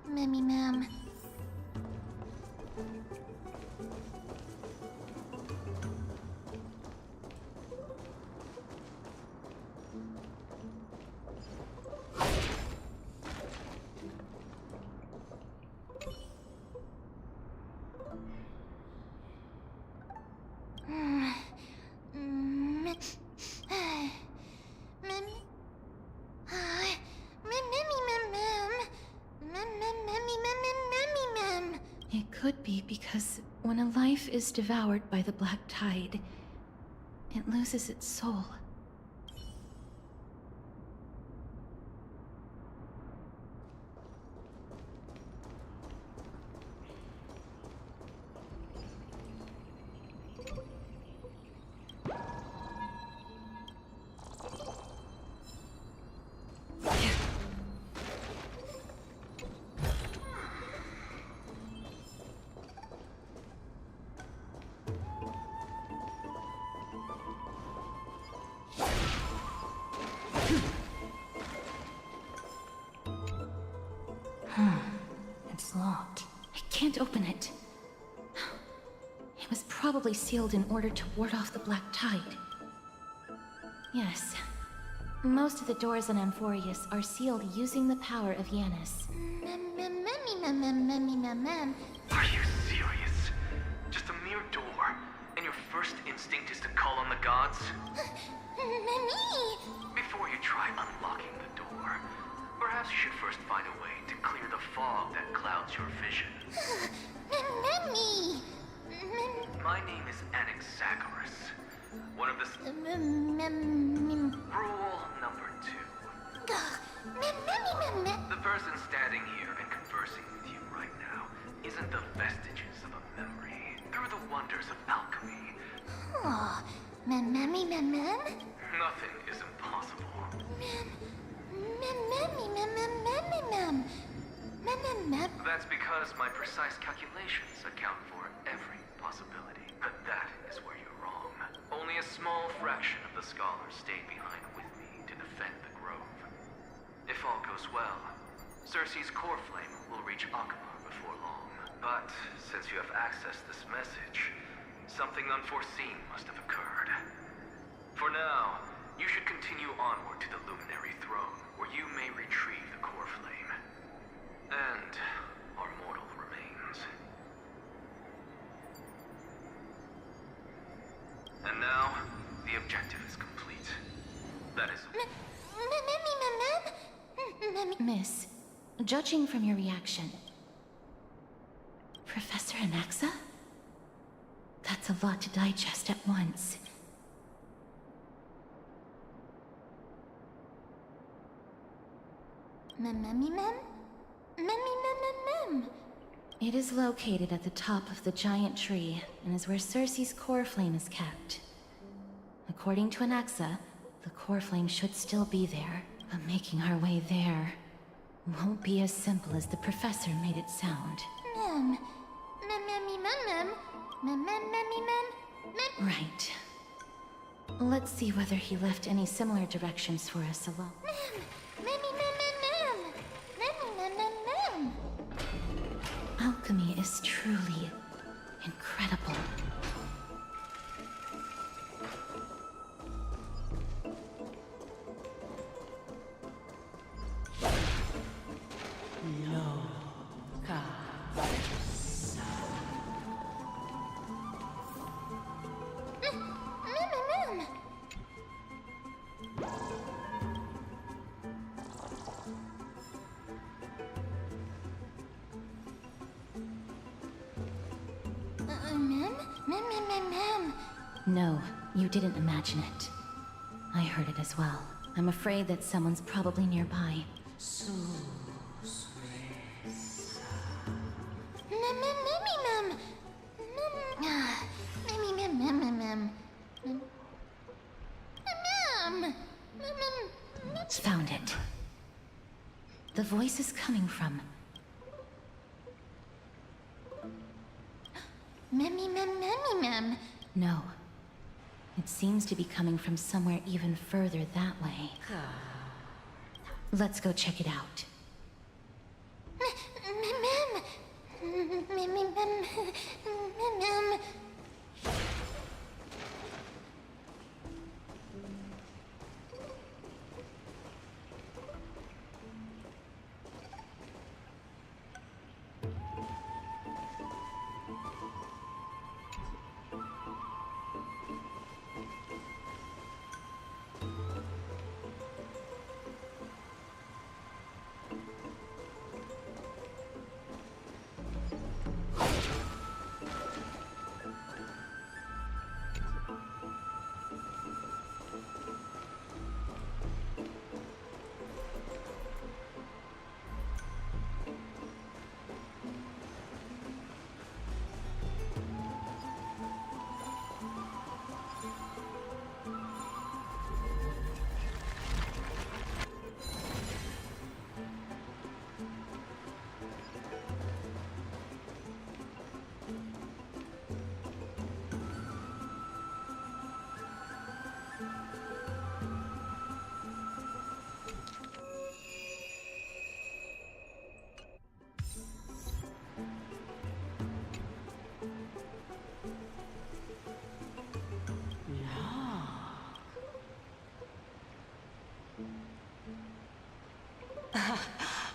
Memmy mem. It could be because when a life is devoured by the black tide, it loses its soul. It's locked. I can't open it. It was probably sealed in order to ward off the black tide. Yes. Most of the doors on Amphorius are sealed using the power of Yanis. Are you serious? Just a mere door, and your first instinct is to call on the gods? Before you try unlocking the door, perhaps you should first find a way to clear the fog that clouds your vision. My name is Anaxagoras, one of the... Rule number 2. The person standing here and conversing with you right now isn't the vestiges of a memory. Through the wonders of alchemy. Nothing is impossible. That's because my precise calculations account for every possibility. But that is where you're wrong. Only a small fraction of the scholars stayed behind with me to defend the grove. If all goes well, Cersei's core flame will reach Akamar before long. But since you have accessed this message, something unforeseen must have occurred. For now, you should continue onward to the Luminary Throne, where you may retrieve the core flame. And our mortal remains. And now, the objective is complete. That is... Miss, judging from your reaction, Professor Anaxa? That's a lot to digest at once. It is located at the top of the giant tree, and is where Cersei's core flame is kept. According to Anaxa, the core flame should still be there, but making our way there won't be as simple as the professor made it sound. Right. Let's see whether he left any similar directions for us along. Alchemy is truly incredible. No, you didn't imagine it. I heard it as well. I'm afraid that someone's probably nearby. Found it. The voice is coming from... No. It seems to be coming from somewhere even further that way. Let's go check it out.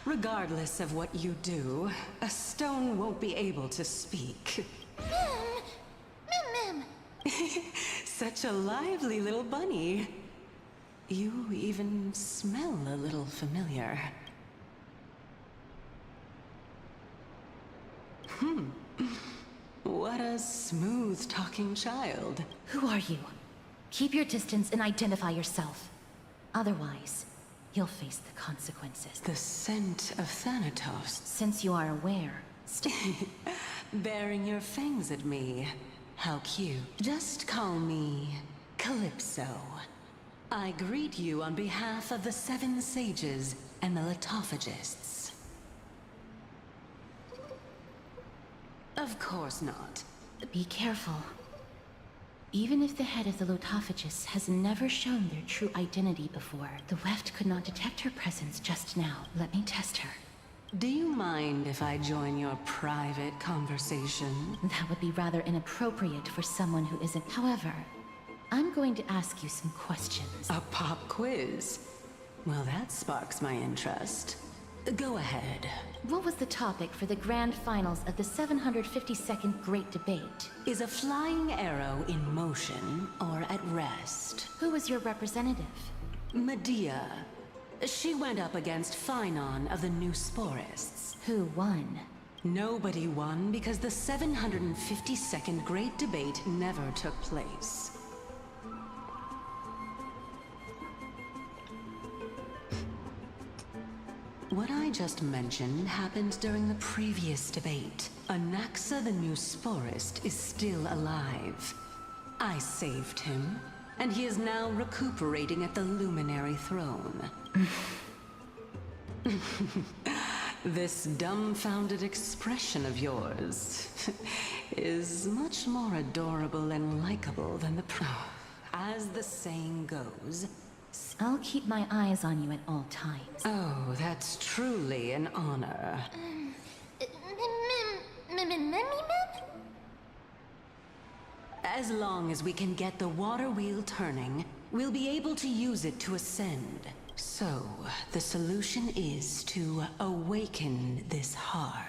Regardless of what you do, a stone won't be able to speak. Such a lively little bunny. You even smell a little familiar. What a smooth-talking child. Who are you? Keep your distance and identify yourself. Otherwise, you'll face the consequences. The scent of Thanatos. Since you are aware. Baring your fangs at me. How cute. Just call me Calypso. I greet you on behalf of the 7 sages and the litophagists. Of course not. Be careful. Even if the head of the litophagists has never shown their true identity before, the Weft could not detect her presence just now. Let me test her. Do you mind if I join your private conversation? That would be rather inappropriate for someone who isn't. However, I'm going to ask you some questions. A pop quiz? Well, that sparks my interest. Go ahead. What was the topic for the grand finals of the 752nd Great Debate? Is a flying arrow in motion or at rest? Who was your representative? Medea. She went up against Phynon of the New Sporists. Who won? Nobody won because the 752nd Great Debate never took place. What I just mentioned happened during the previous debate. Anaxa the new sporist is still alive. I saved him, and he is now recuperating at the Luminary Throne. This dumbfounded expression of yours is much more adorable and likable than the pro. As the saying goes, I'll keep my eyes on you at all times. Oh, that's truly an honor. As long as we can get the water wheel turning, we'll be able to use it to ascend. So, the solution is to awaken this heart.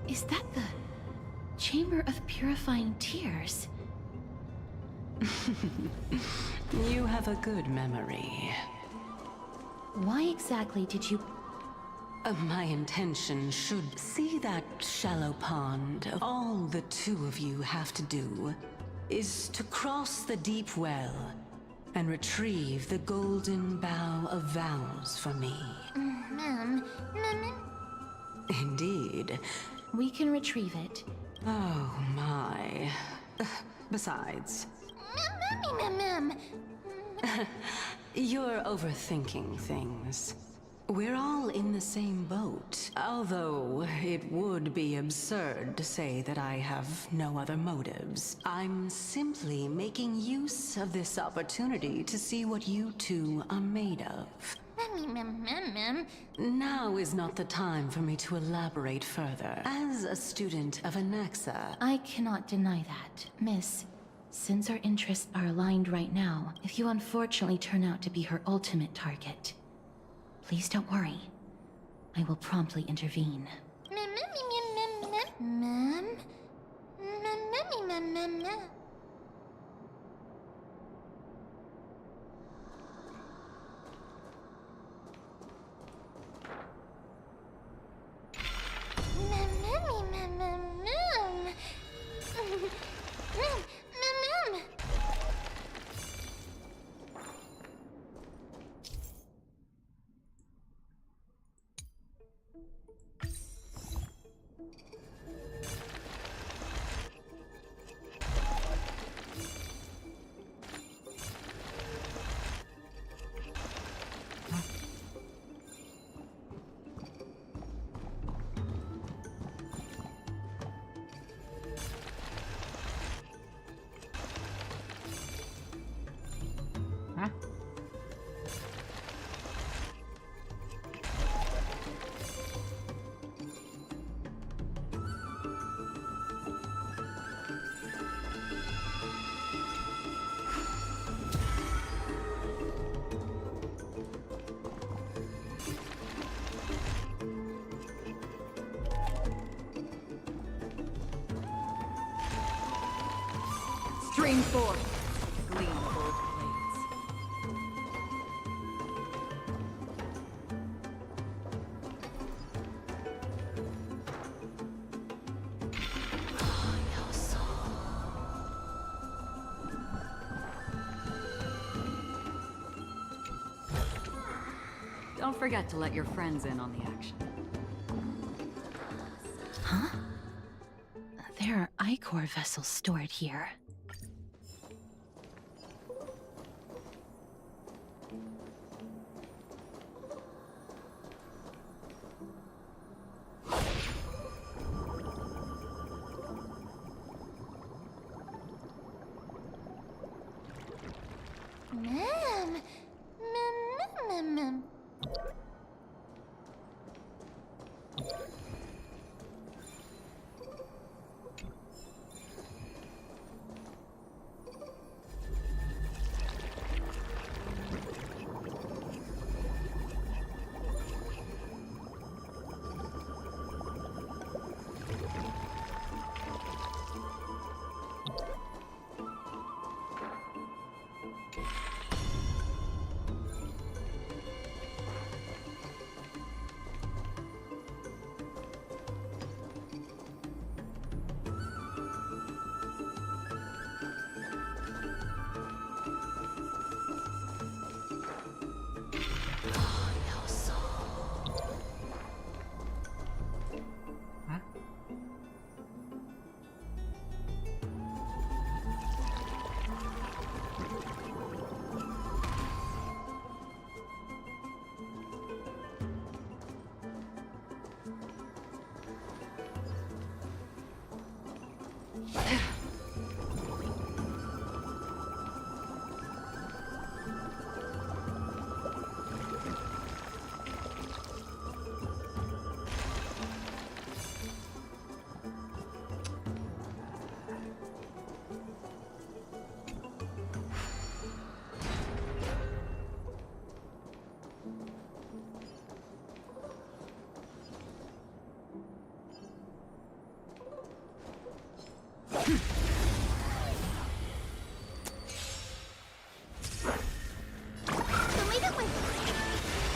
Is that the Chamber of Purifying Tears? You have a good memory. Why exactly did you... My intention should see that shallow pond. All the two of you have to do is to cross the deep well and retrieve the golden bough of vows for me. Ma'am, Indeed. We can retrieve it. Oh my. Besides, Ma'am. you're overthinking things. We're all in the same boat, although it would be absurd to say that I have no other motives. I'm simply making use of this opportunity to see what you two are made of. Ma'am. Now is not the time for me to elaborate further. As a student of Anaxa, I cannot deny that. Miss, since our interests are aligned right now, if you unfortunately turn out to be her ultimate target, please don't worry. I will promptly intervene. Ma'am? Stream forth, gleam gold blades. Don't forget to let your friends in on the action. Huh? There are Ichor vessels stored here.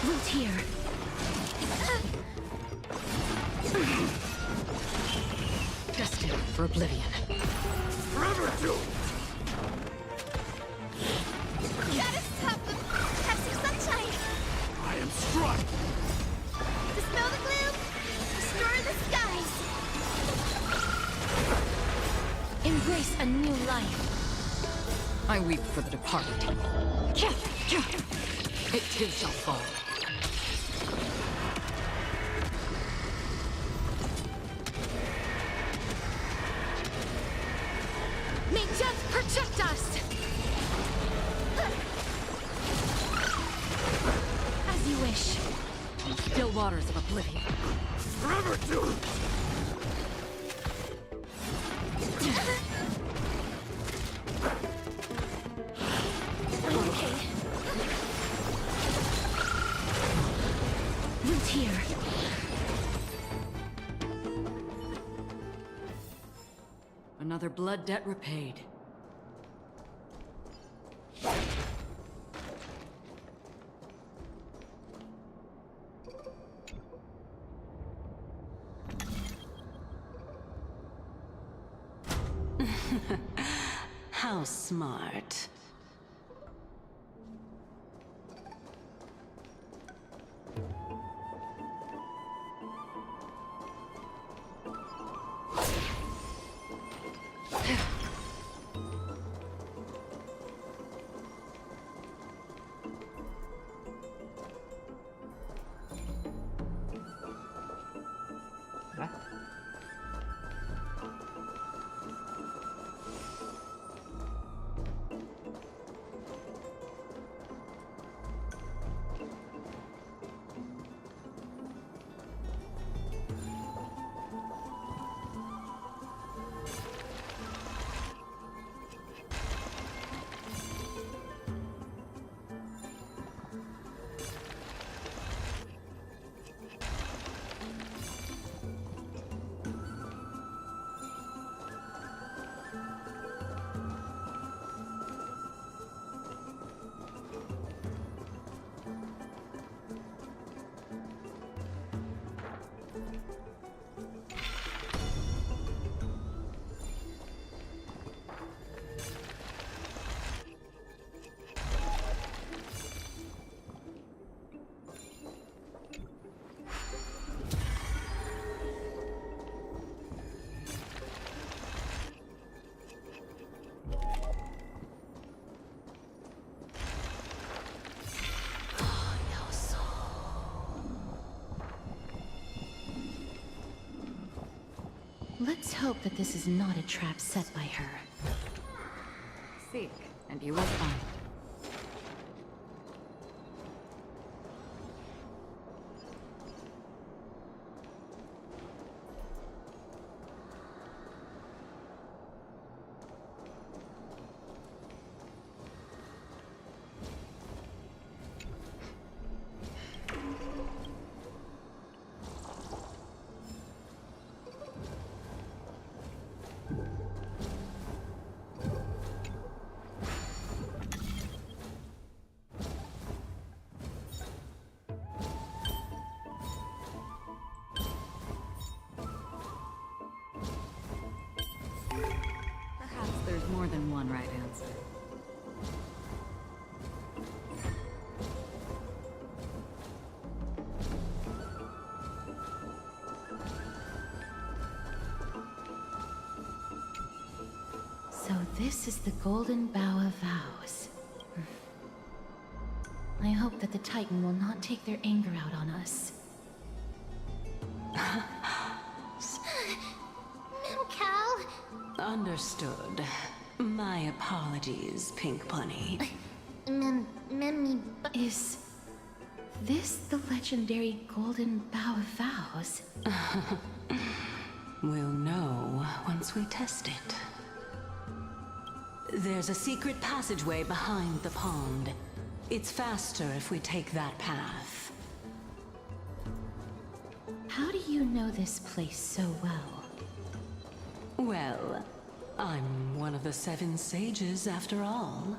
Root here. Destined for oblivion. Forever to! Gotta stop them! Have some sunshine! I am struck! Dispel the gloom! Restore the skies! Embrace a new life. I weep for the departed. It too shall fall. May death protect us! As you wish. Still waters of oblivion. Forever to! Okay. Root here. Another blood debt repaid. How smart. Let's hope that this is not a trap set by her. Seek, and you will find. Perhaps there's more than one right answer. So this is the Golden Bough of Vows. I hope that the Titan will not take their anger out on us. Cal? Understood. My apologies, Pink Bunny. Memmy... Is this the legendary Golden Bough of Vows? We'll know once we test it. There's a secret passageway behind the pond. It's faster if we take that path. How do you know this place so well? Well, I'm one of the 7 sages after all.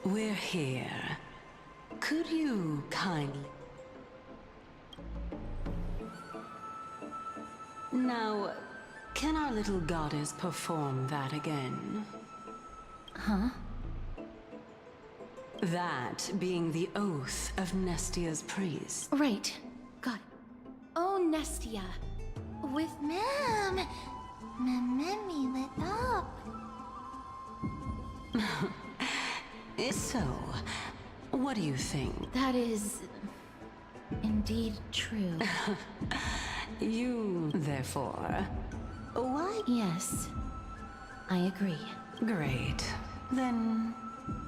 we're here. Could you kindly... Now, can our little goddess perform that again? Huh? That being the oath of Nestia's priest. Right. Got it. Oh, Nestia. With Ma'am. Ma'am, lit up. So, what do you think? That is... indeed true. You, therefore... Why? Yes. I agree. Great. Then,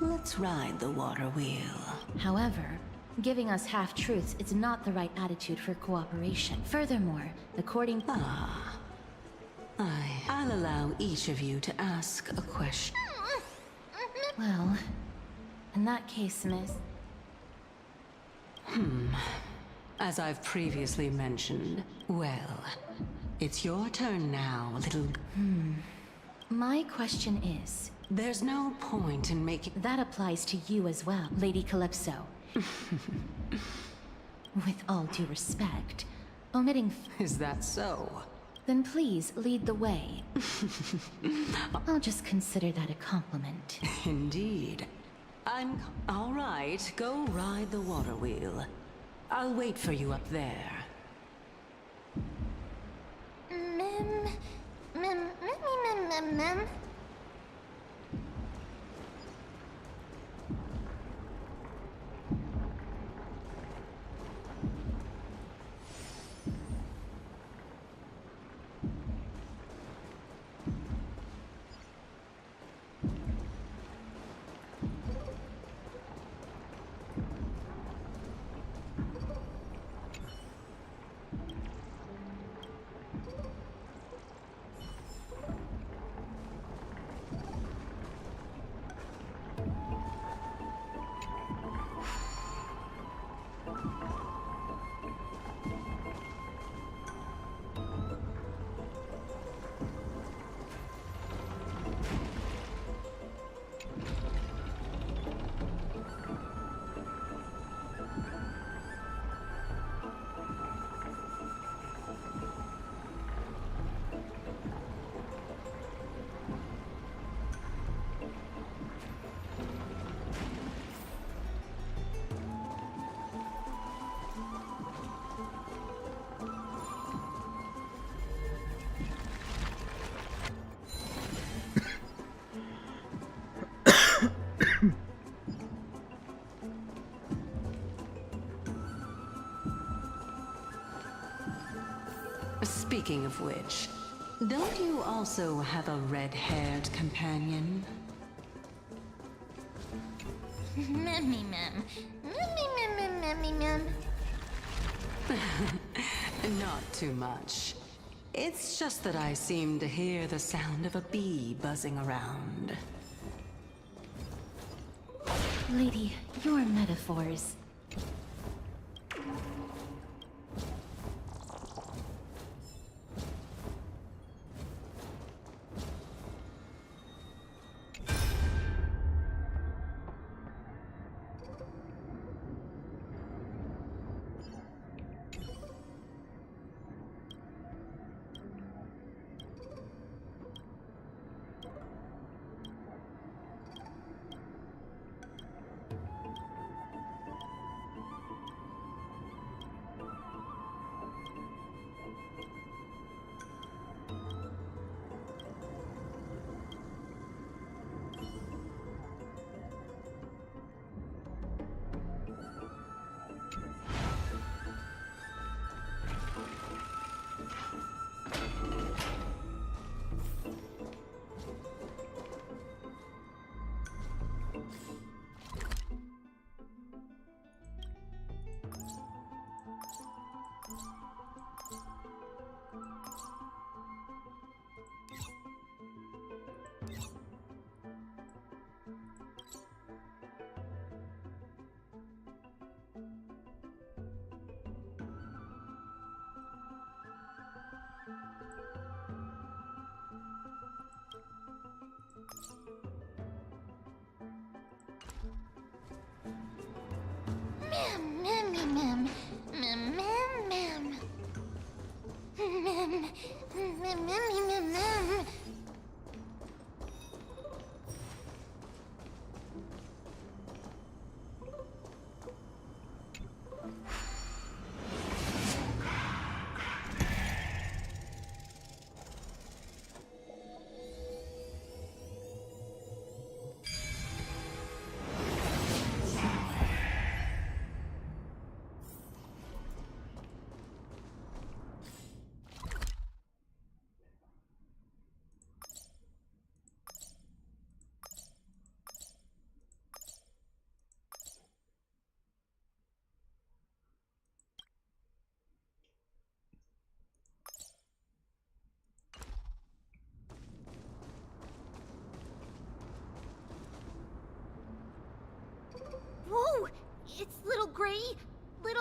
let's ride the water wheel. However, giving us half-truths is not the right attitude for cooperation. Furthermore, according... I'll allow each of you to ask a question. Well, in that case, miss... As I've previously mentioned, well, it's your turn now, little... My question is... There's no point in making... That applies to you as well, Lady Calypso. With all due respect, omitting... Is that so? Then please lead the way. I'll just consider that a compliment. Indeed. All right, go ride the water wheel. I'll wait for you up there. Ma'am. Speaking of which, don't you also have a red-haired companion? Ma'am. Not too much. It's just that I seem to hear the sound of a bee buzzing around. Lady, your metaphors...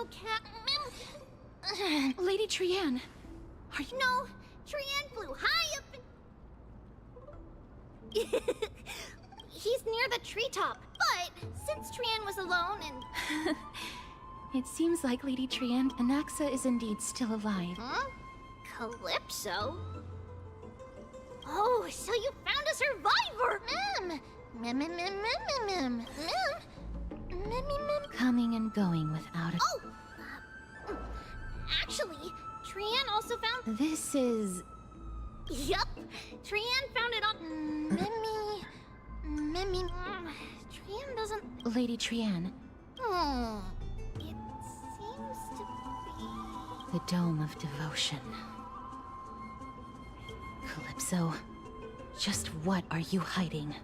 no cat. Lady Trianne, are you... No, Trianne flew high up and... He's near the treetop, but since Trianne was alone and... It seems like Lady Trianne Anaxa is indeed still alive. Huh? Calypso? Oh, so you found a survivor! Coming and going without a... Oh! Actually, Trianne also found... This is... Yup! Trianne found it on... Trianne doesn't... Lady Trianne, It seems to be... the Dome of Devotion. Calypso, just what are you hiding?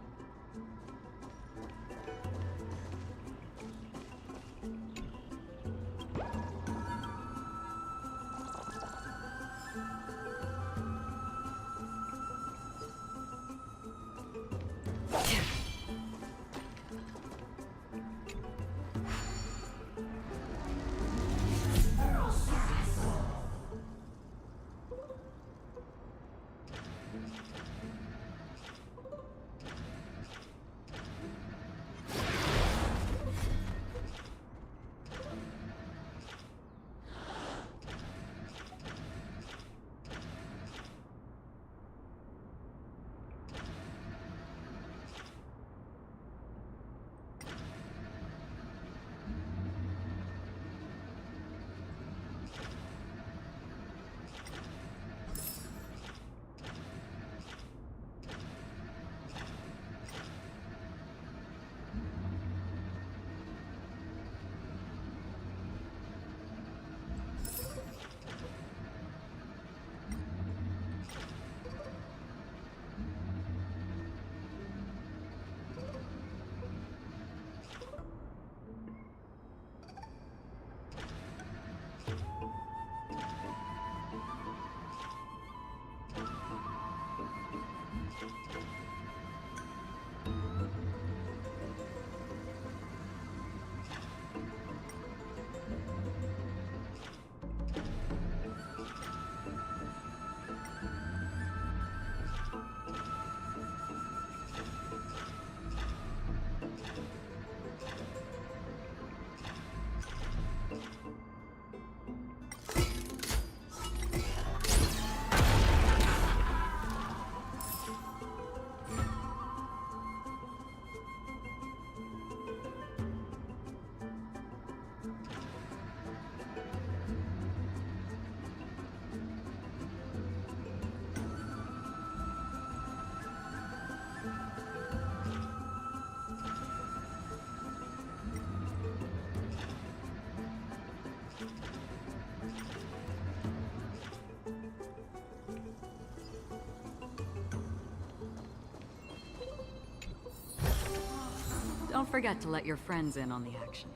Don't forget to let your friends in on the action.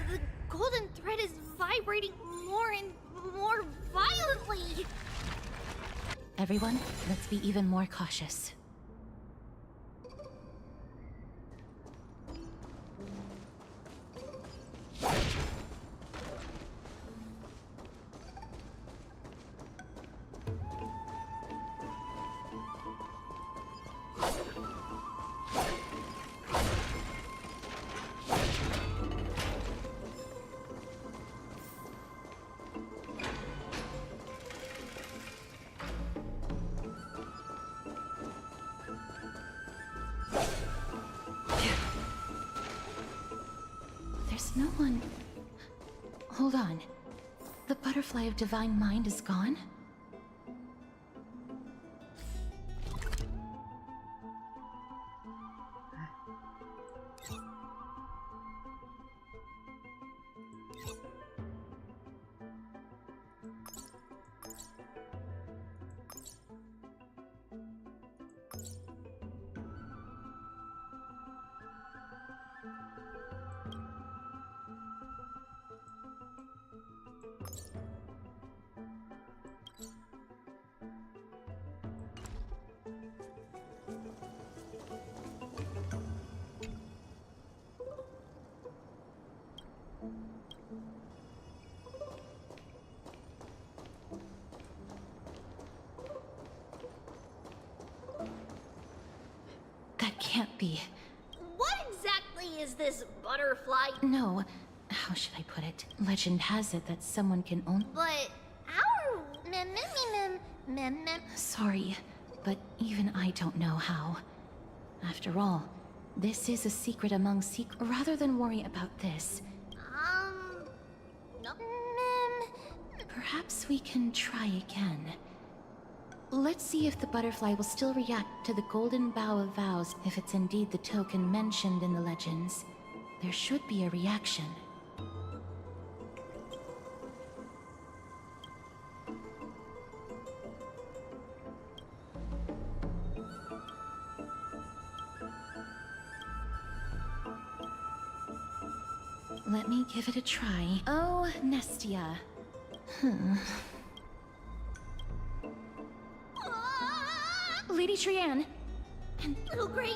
The golden thread is vibrating more and more violently! Everyone, let's be even more cautious. Someone... Hold on. The butterfly of divine mind is gone? That can't be. What exactly is this butterfly? No. How should I put it? Legend has it that someone can own... But our Sorry, but even I don't know how. After all, this is a secret among Rather than worry about this, no, perhaps we can try again. Let's see if the butterfly will still react to the golden bough of vows if it's indeed the token mentioned in the legends. There should be a reaction. Let me give it a try. Oh, Nestia. Lady Trianne! And Little Gray,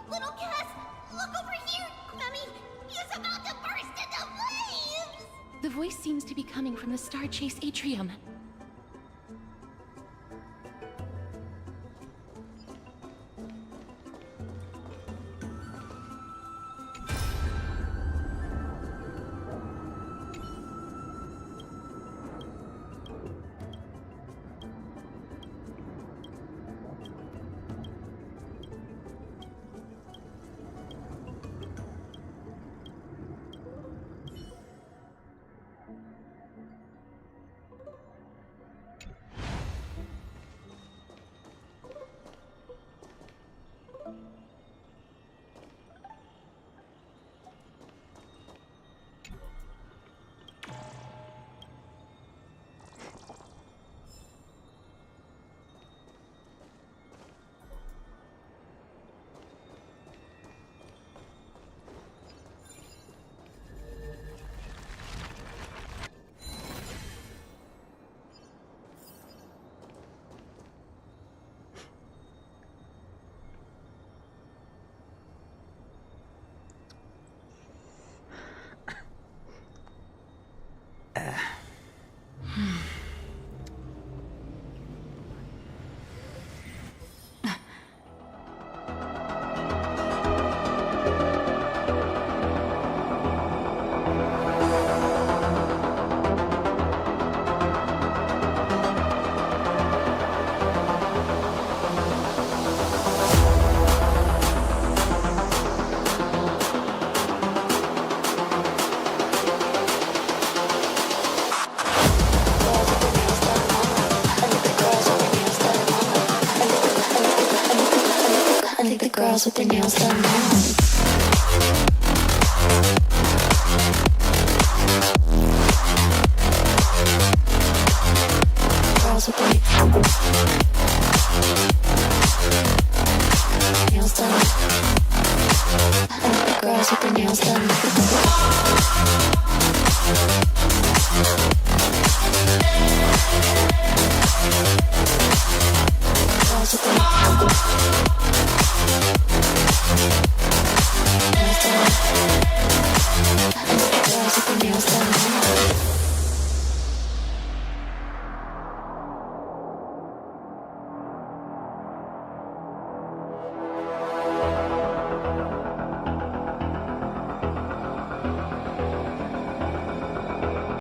little Cass, look over here! Mummy, he's about to burst into flames! the voice seems to be coming from the Star Chase atrium. Girls with their nails done now.